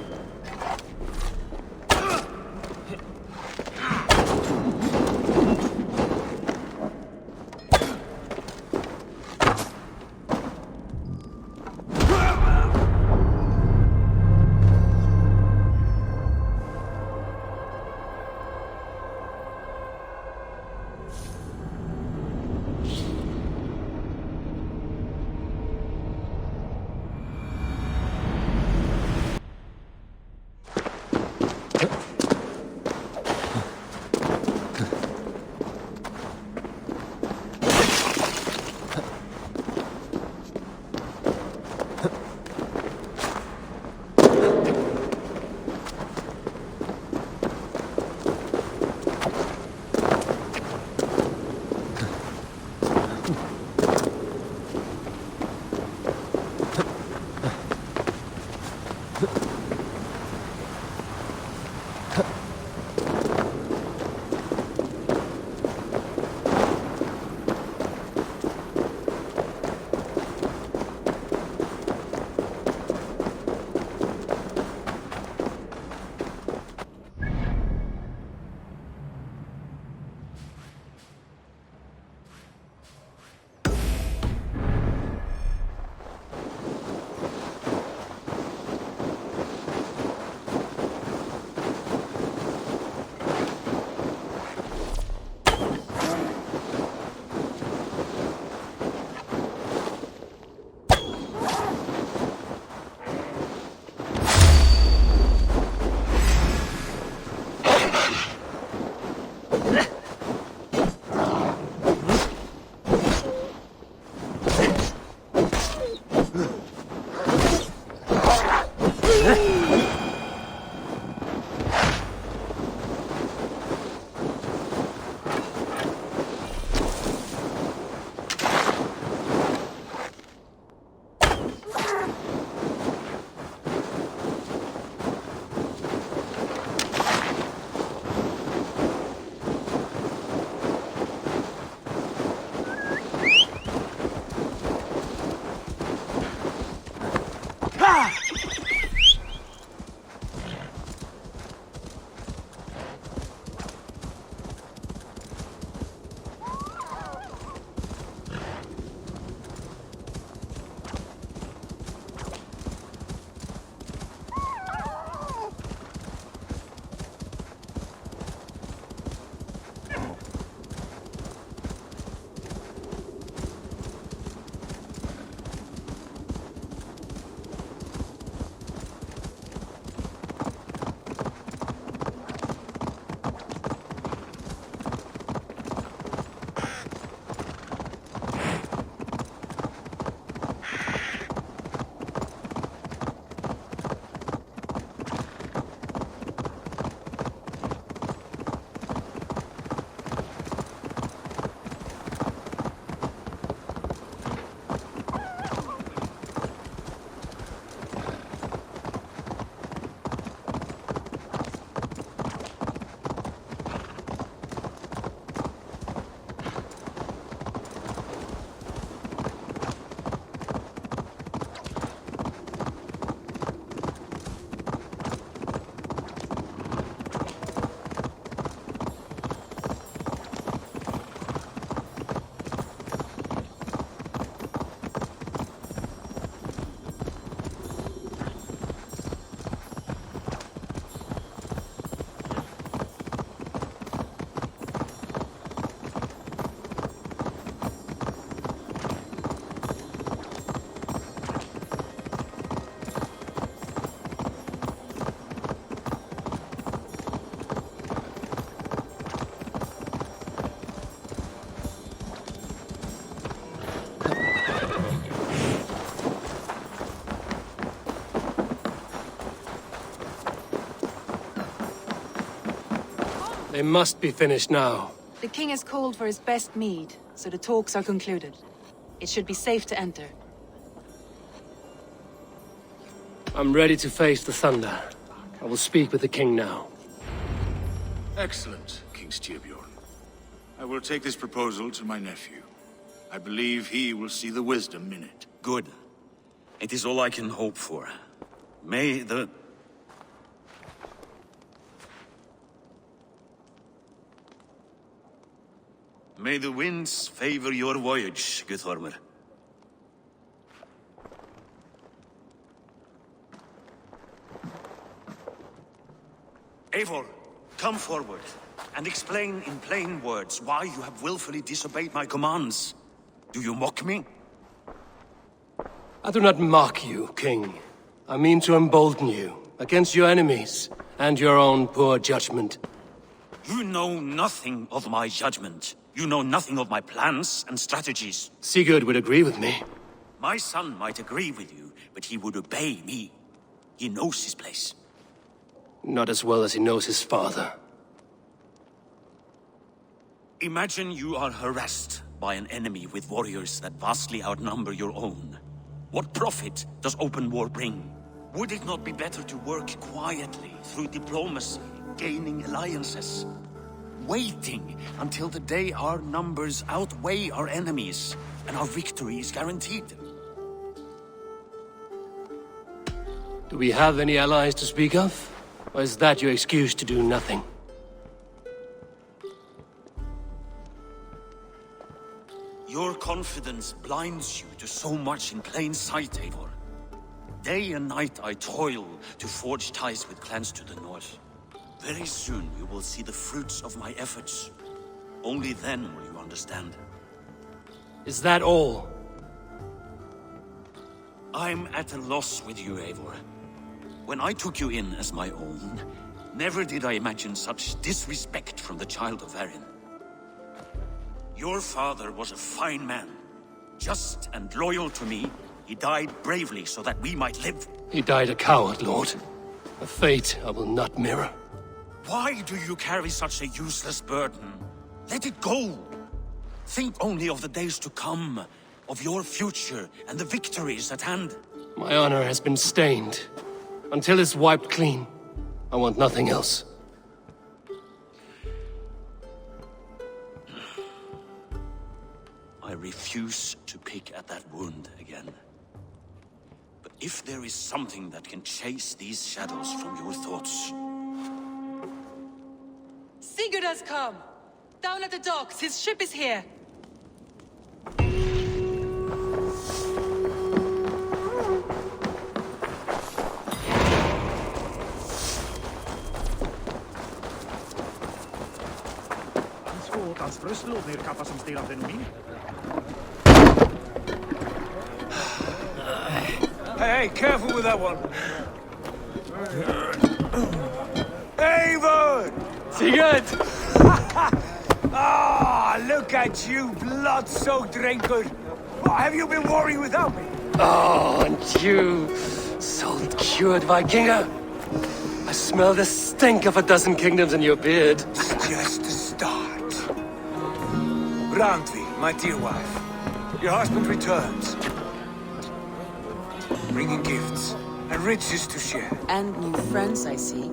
They must be finished now. The king has called for his best mead, so the talks are concluded. It should be safe to enter. I'm ready to face the thunder. I will speak with the king now. Excellent, King Styrbjorn. I will take this proposal to my nephew. I believe he will see the wisdom in it. Good. It is all I can hope for. May the... May the winds favor your voyage, Guthormer. Eivor, come forward and explain in plain words why you have willfully disobeyed my commands. Do you mock me? I do not mock you, King. I mean to embolden you against your enemies and your own poor judgment. You know nothing of my judgment. You know nothing of my plans and strategies. Sigurd would agree with me. My son might agree with you, but he would obey me. He knows his place. Not as well as he knows his father. Imagine you are harassed by an enemy with warriors that vastly outnumber your own. What profit does open war bring? Would it not be better to work quietly through diplomacy, gaining alliances? Waiting until the day our numbers outweigh our enemies and our victory is guaranteed. Do we have any allies to speak of? Or is that your excuse to do nothing? Your confidence blinds you to so much in plain sight, Eivor. Day and night I toil to forge ties with clans to the north. Very soon you will see the fruits of my efforts. Only then will you understand. Is that all? I'm at a loss with you, Eivor. When I took you in as my own, never did I imagine such disrespect from the child of Varin. Your father was a fine man. Just and loyal to me, he died bravely so that we might live. He died a coward, Lord. A fate I will not mirror. Why do you carry such a useless burden? Let it go. Think only of the days to come, of your future and the victories at hand. My honor has been stained. Until it's wiped clean, I want nothing else. I refuse to pick at that wound again. But if there is something that can chase these shadows from your thoughts... Sigurd has come! Down at the docks, his ship is here! Hey, careful with that one! Eivor! Sigurd! Ah, look at you, blood-soaked drinker! Have you been warring without me? Oh, and you, salt-cured Vikinger! I smell the stink of a dozen kingdoms in your beard. It's just the start. Randvi, my dear wife, your husband returns. Bringing gifts and riches to share. And new friends, I see.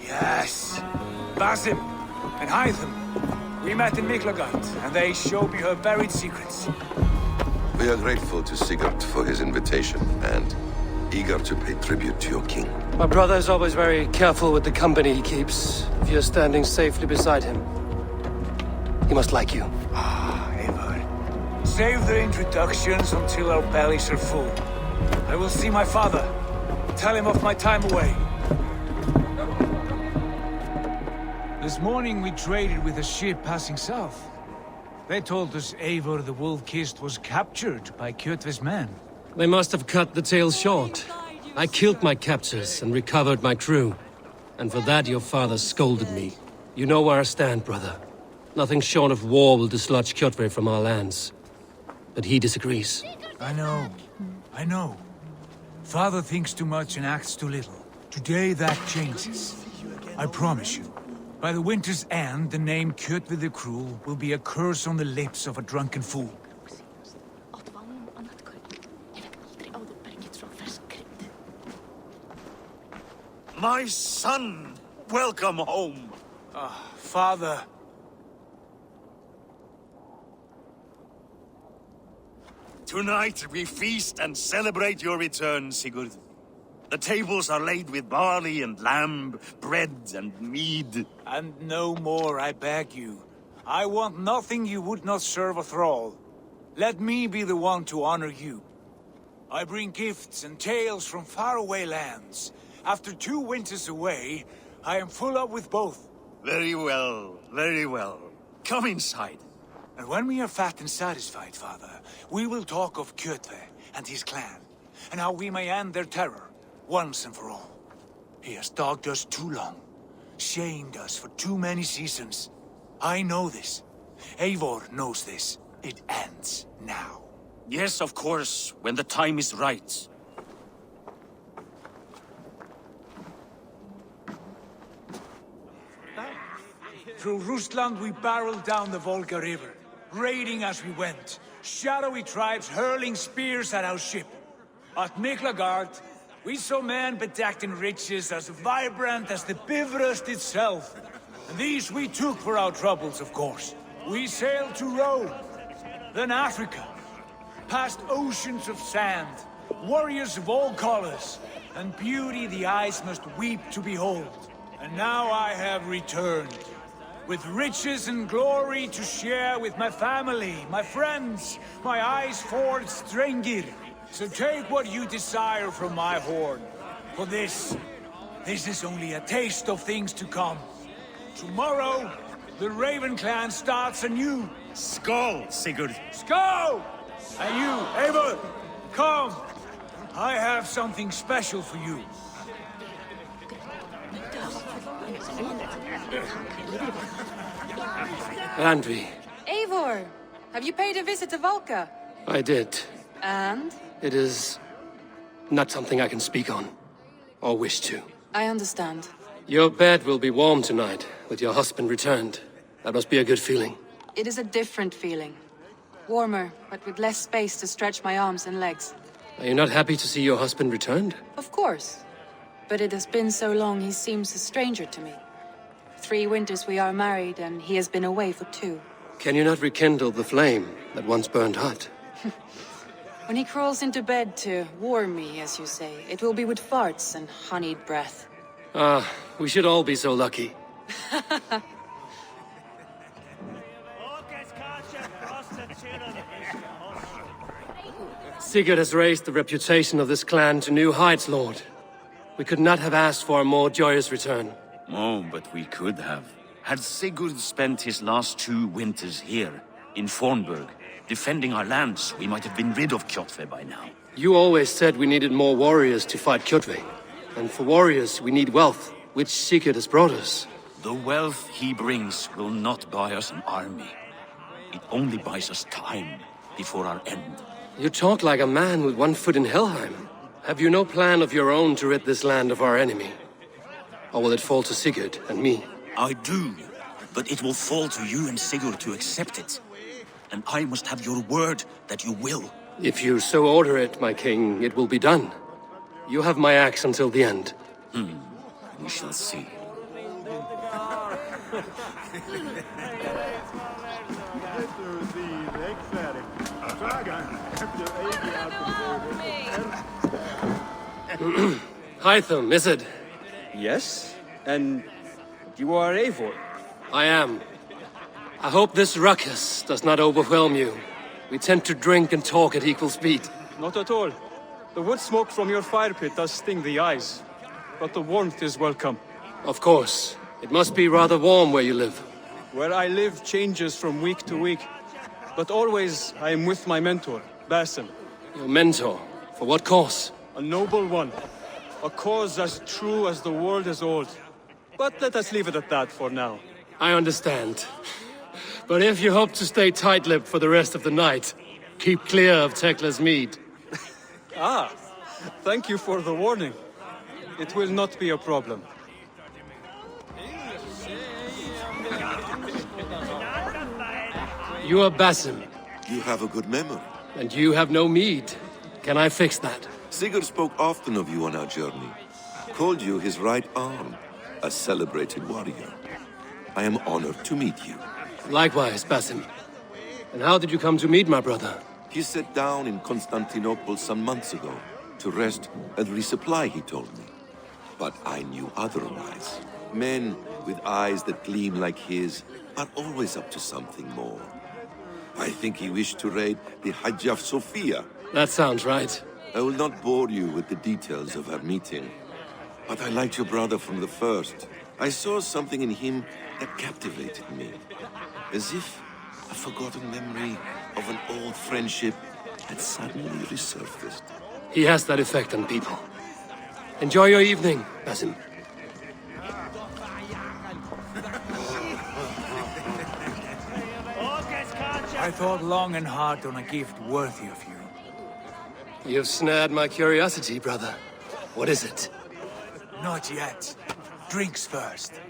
Yes. Basim and Hytham. We met in Miklagard, and they showed me her buried secrets. We are grateful to Sigurd for his invitation, and eager to pay tribute to your king. My brother is always very careful with the company he keeps. If you're standing safely beside him, he must like you. Ah, Eivor. Save the introductions until our bellies are full. I will see my father. Tell him of my time away. This morning we traded with a ship passing south. They told us Eivor the Wolf-Kissed was captured by Kjotve's men. They must have cut the tale short. I killed my captors and recovered my crew. And for that your father scolded me. You know where I stand, brother. Nothing short of war will dislodge Kjotve from our lands. But he disagrees. I know. Father thinks too much and acts too little. Today that changes. I promise you. By the winter's end, the name Kjotve the Cruel will be a curse on the lips of a drunken fool. My son! Welcome home! Father. Tonight we feast and celebrate your return, Sigurd. The tables are laid with barley and lamb, bread and mead. And no more, I beg you. I want nothing you would not serve a thrall. Let me be the one to honor you. I bring gifts and tales from faraway lands. After 2 winters away, I am full up with both. Very well, very well. Come inside. And when we are fat and satisfied, Father, we will talk of Kjotve and his clan, and how we may end their terror, once and for all. He has dogged us too long, shamed us for too many seasons. I know this. Eivor knows this. It ends now. Yes, of course, when the time is right. Through Rusland we barreled down the Volga River, raiding as we went. Shadowy tribes hurling spears at our ship. At Miklagard, we saw men bedecked in riches as vibrant as the Bifrost itself. And these we took for our troubles, of course. We sailed to Rome, then Africa, past oceans of sand, warriors of all colors, and beauty the eyes must weep to behold. And now I have returned, with riches and glory to share with my family, my friends, my eyes-forged Strengir. So take what you desire from my horn. For this is only a taste of things to come. Tomorrow, the Raven clan starts anew. Skål, Sigurd. Skål! And you, Eivor, come. I have something special for you. Andri, Eivor, have you paid a visit to Valka? I did. And? It is not something I can speak on, or wish to. I understand. Your bed will be warm tonight, with your husband returned. That must be a good feeling. It is a different feeling. Warmer, but with less space to stretch my arms and legs. Are you not happy to see your husband returned? Of course. But it has been so long he seems a stranger to me. 3 winters we are married, and he has been away for 2. Can you not rekindle the flame that once burned hot? When he crawls into bed to warm me, as you say, it will be with farts and honeyed breath. Ah, we should all be so lucky. Sigurd has raised the reputation of this clan to new heights, Lord. We could not have asked for a more joyous return. Oh, but we could have. Had Sigurd spent his last 2 winters here, in Fornburg, defending our lands, we might have been rid of Kjotve by now. You always said we needed more warriors to fight Kjotve. And for warriors, we need wealth, which Sigurd has brought us. The wealth he brings will not buy us an army. It only buys us time before our end. You talk like a man with 1 foot in Helheim. Have you no plan of your own to rid this land of our enemy? Or will it fall to Sigurd and me? I do, but it will fall to you and Sigurd to accept it. And I must have your word that you will. If you so order it, my king, it will be done. You have my axe until the end. We shall see. Hytham, is it? Yes? And you are Eivor? I am. I hope this ruckus does not overwhelm you. We tend to drink and talk at equal speed. Not at all. The wood smoke from your fire pit does sting the eyes, but the warmth is welcome. Of course. It must be rather warm where you live. Where I live changes from week to week, but always I am with my mentor, Basim. Your mentor? For what cause? A noble one. A cause as true as the world is old. But let us leave it at that for now. I understand. But if you hope to stay tight-lipped for the rest of the night, keep clear of Tekla's mead. Ah, thank you for the warning. It will not be a problem. You are Basim. You have a good memory. And you have no mead. Can I fix that? Sigurd spoke often of you on our journey. Called you his right arm, a celebrated warrior. I am honored to meet you. Likewise, Basim. And how did you come to meet my brother? He sat down in Constantinople some months ago to rest and resupply, he told me. But I knew otherwise. Men with eyes that gleam like his are always up to something more. I think he wished to raid the Hagia Sophia. That sounds right. I will not bore you with the details of our meeting. But I liked your brother from the first. I saw something in him that captivated me. As if a forgotten memory of an old friendship had suddenly resurfaced. He has that effect on people. Enjoy your evening, Basim. I thought long and hard on a gift worthy of you. You've snared my curiosity, brother. What is it? Not yet. Drinks first.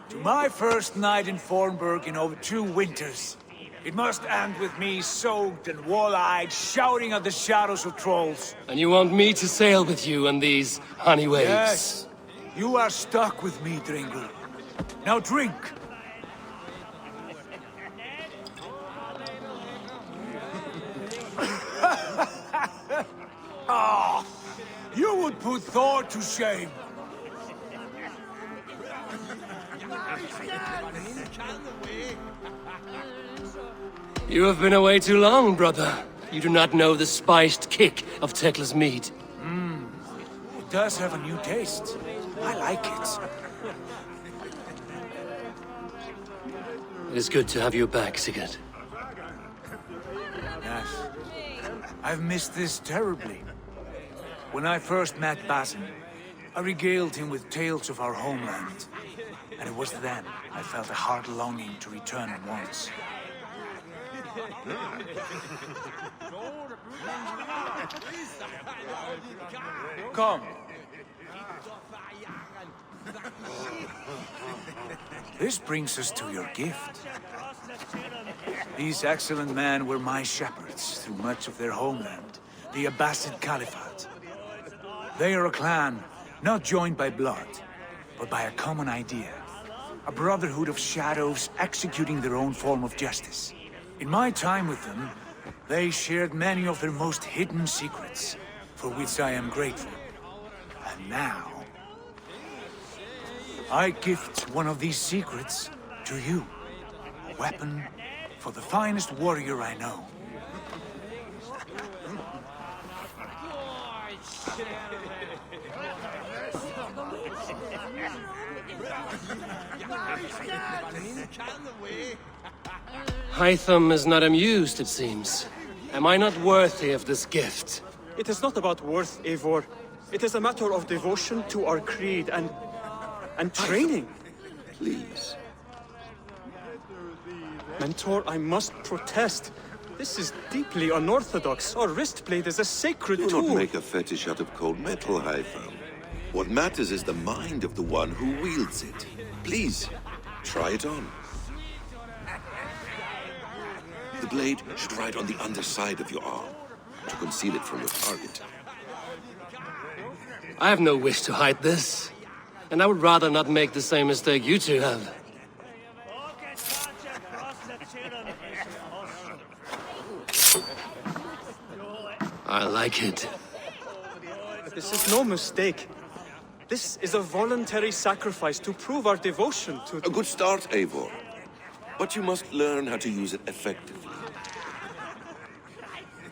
To my first night in Fornburg in over 2 winters. It must end with me soaked and wall-eyed, shouting at the shadows of trolls. And you want me to sail with you on these honey waves? Yes. You are stuck with me, Dringle. Now drink. Ah, you would put Thor to shame. You have been away too long, brother. You do not know the spiced kick of Tekla's mead. It does have a new taste. I like it. It is good to have you back, Sigurd. Yes. I've missed this terribly. When I first met Basim, I regaled him with tales of our homeland. And it was then I felt a heart longing to return at once. Come. This brings us to your gift. These excellent men were my shepherds through much of their homeland, the Abbasid Caliphate. They are a clan, not joined by blood, but by a common idea. A brotherhood of shadows executing their own form of justice. In my time with them, they shared many of their most hidden secrets, for which I am grateful. And now, I gift one of these secrets to you. A weapon for the finest warrior I know. Hytham is not amused, it seems. Am I not worthy of this gift? It is not about worth, Eivor. It is a matter of devotion to our creed and training. Please. Mentor, I must protest. This is deeply unorthodox. Our wristblade is a sacred Do tool. not make a fetish out of cold metal, Hytham. What matters is the mind of the one who wields it. Please, try it on. The blade should ride on the underside of your arm, to conceal it from your target. I have no wish to hide this. And I would rather not make the same mistake you two have. I like it. This is no mistake. This is a voluntary sacrifice to prove our devotion to... A good start, Eivor. But you must learn how to use it effectively.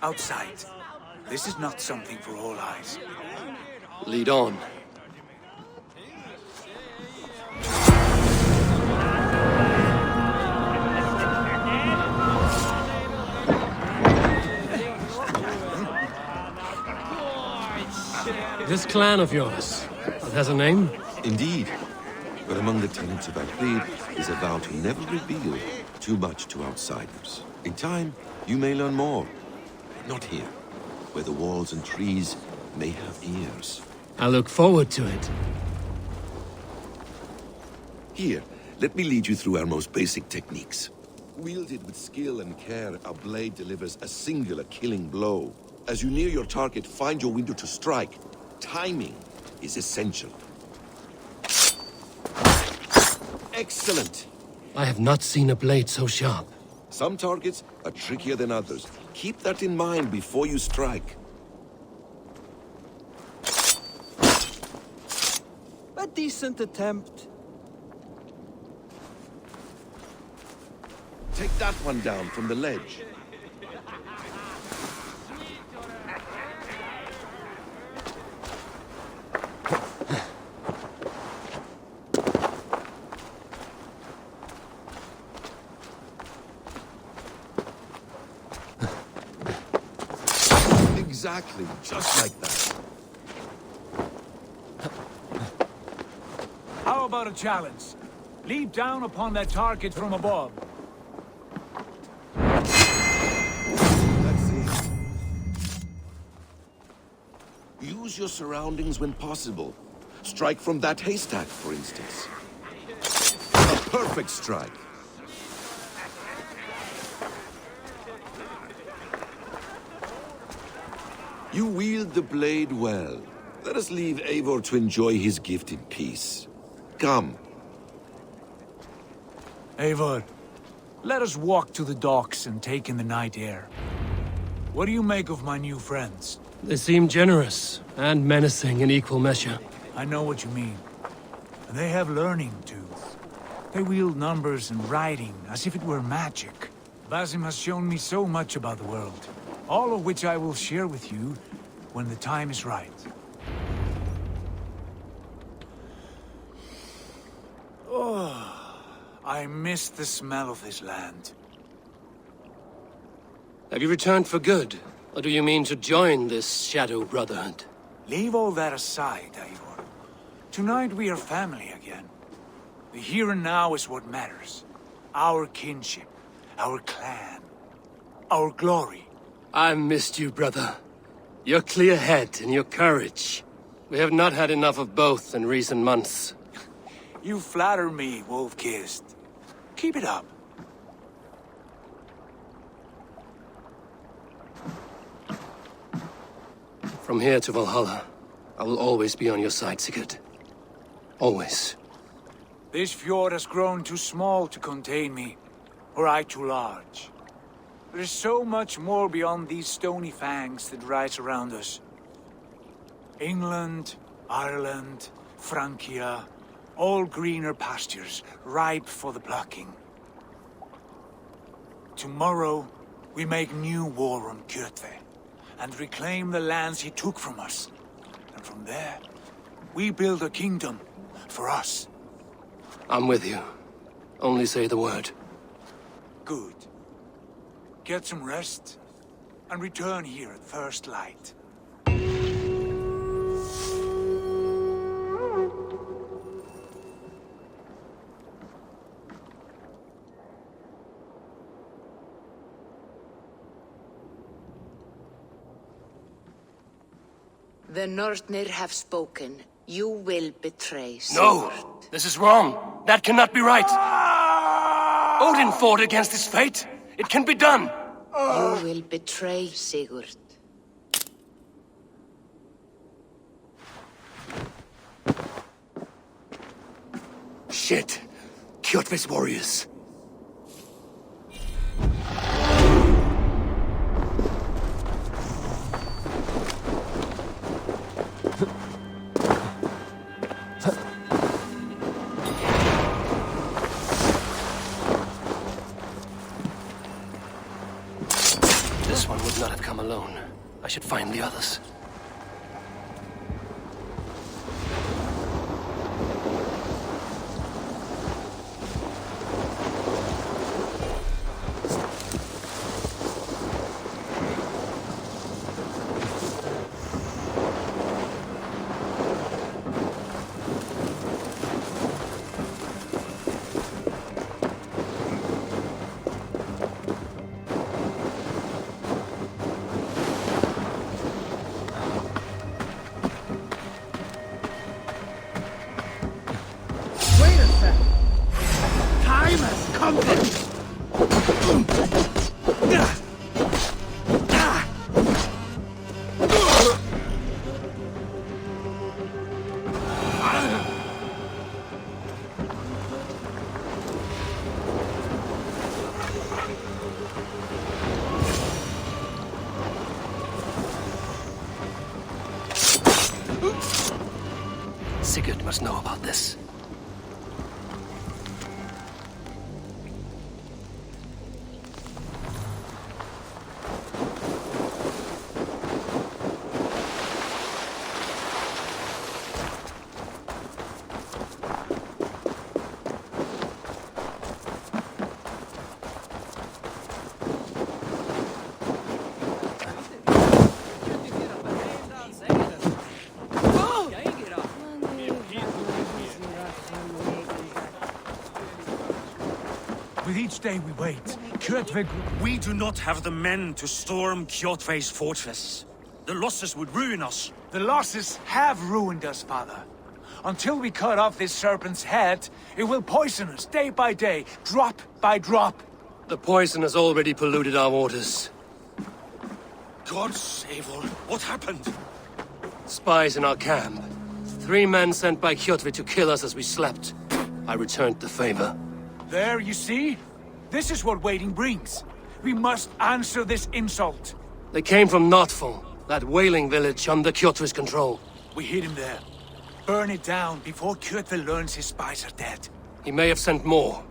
Outside. This is not something for all eyes. Lead on. This clan of yours, it has a name? Indeed. But among the tenets of our creed is a vow to never reveal too much to outsiders. In time, you may learn more. But not here, where the walls and trees may have ears. I look forward to it. Here, let me lead you through our most basic techniques. Wielded with skill and care, our blade delivers a singular killing blow. As you near your target, find your window to strike. Timing is essential. Excellent! I have not seen a blade so sharp. Some targets are trickier than others. Keep that in mind before you strike. A decent attempt. Take that one down from the ledge. Exactly, just like that. How about a challenge? Leap down upon that target from above. Let's see. Use your surroundings when possible. Strike from that haystack, for instance. A perfect strike. You wield the blade well. Let us leave Eivor to enjoy his gift in peace. Come. Eivor, let us walk to the docks and take in the night air. What do you make of my new friends? They seem generous and menacing in equal measure. I know what you mean. They have learning, too. They wield numbers and writing as if it were magic. Basim has shown me so much about the world, all of which I will share with you when the time is right. Oh, I miss the smell of this land. Have you returned for good? Or do you mean to join this Shadow Brotherhood? Leave all that aside, Eivor. Tonight we are family again. The here and now is what matters. Our kinship, our clan, our glory. I missed you, brother. Your clear head and your courage. We have not had enough of both in recent months. You flatter me, Wolf-Kissed. Keep it up. From here to Valhalla, I will always be on your side, Sigurd. Always. This fjord has grown too small to contain me, or I too large. There is so much more beyond these stony fangs that rise around us. England, Ireland, Francia, all greener pastures, ripe for the plucking. Tomorrow, we make new war on Kjotve, and reclaim the lands he took from us. And from there, we build a kingdom for us. I'm with you. Only say the word. Good. Get some rest, and return here at first light. The Northnir have spoken. You will betray Sigurd. No! This is wrong! That cannot be right! Odin fought against his fate! It can be done! You will betray Sigurd. Shit! Kjotve's warriors! This one would not have come alone. I should find the others. Sigurd must know about this. With each day we wait, Kjotve... We do not have the men to storm Kjotve's fortress. The losses would ruin us. The losses have ruined us, father. Until we cut off this serpent's head, it will poison us day by day, drop by drop. The poison has already polluted our waters. God save all. What happened? Spies in our camp. 3 men sent by Kjotve to kill us as we slept. I returned the favor. There, you see? This is what waiting brings. We must answer this insult. They came from Notful, that whaling village under Kjotve's control. We hid him there. Burn it down before Kjotve learns his spies are dead. He may have sent more.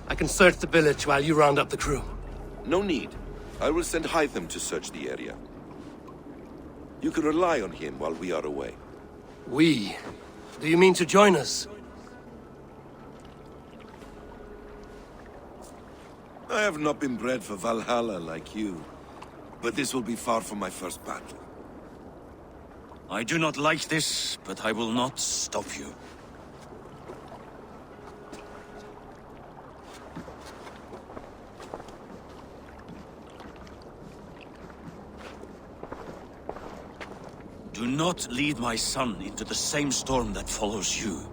I can search the village while you round up the crew. No need. I will send Hytham to search the area. You can rely on him while we are away. We? Do you mean to join us? I have not been bred for Valhalla like you, but this will be far from my first battle. I do not like this, but I will not stop you. Do not lead my son into the same storm that follows you.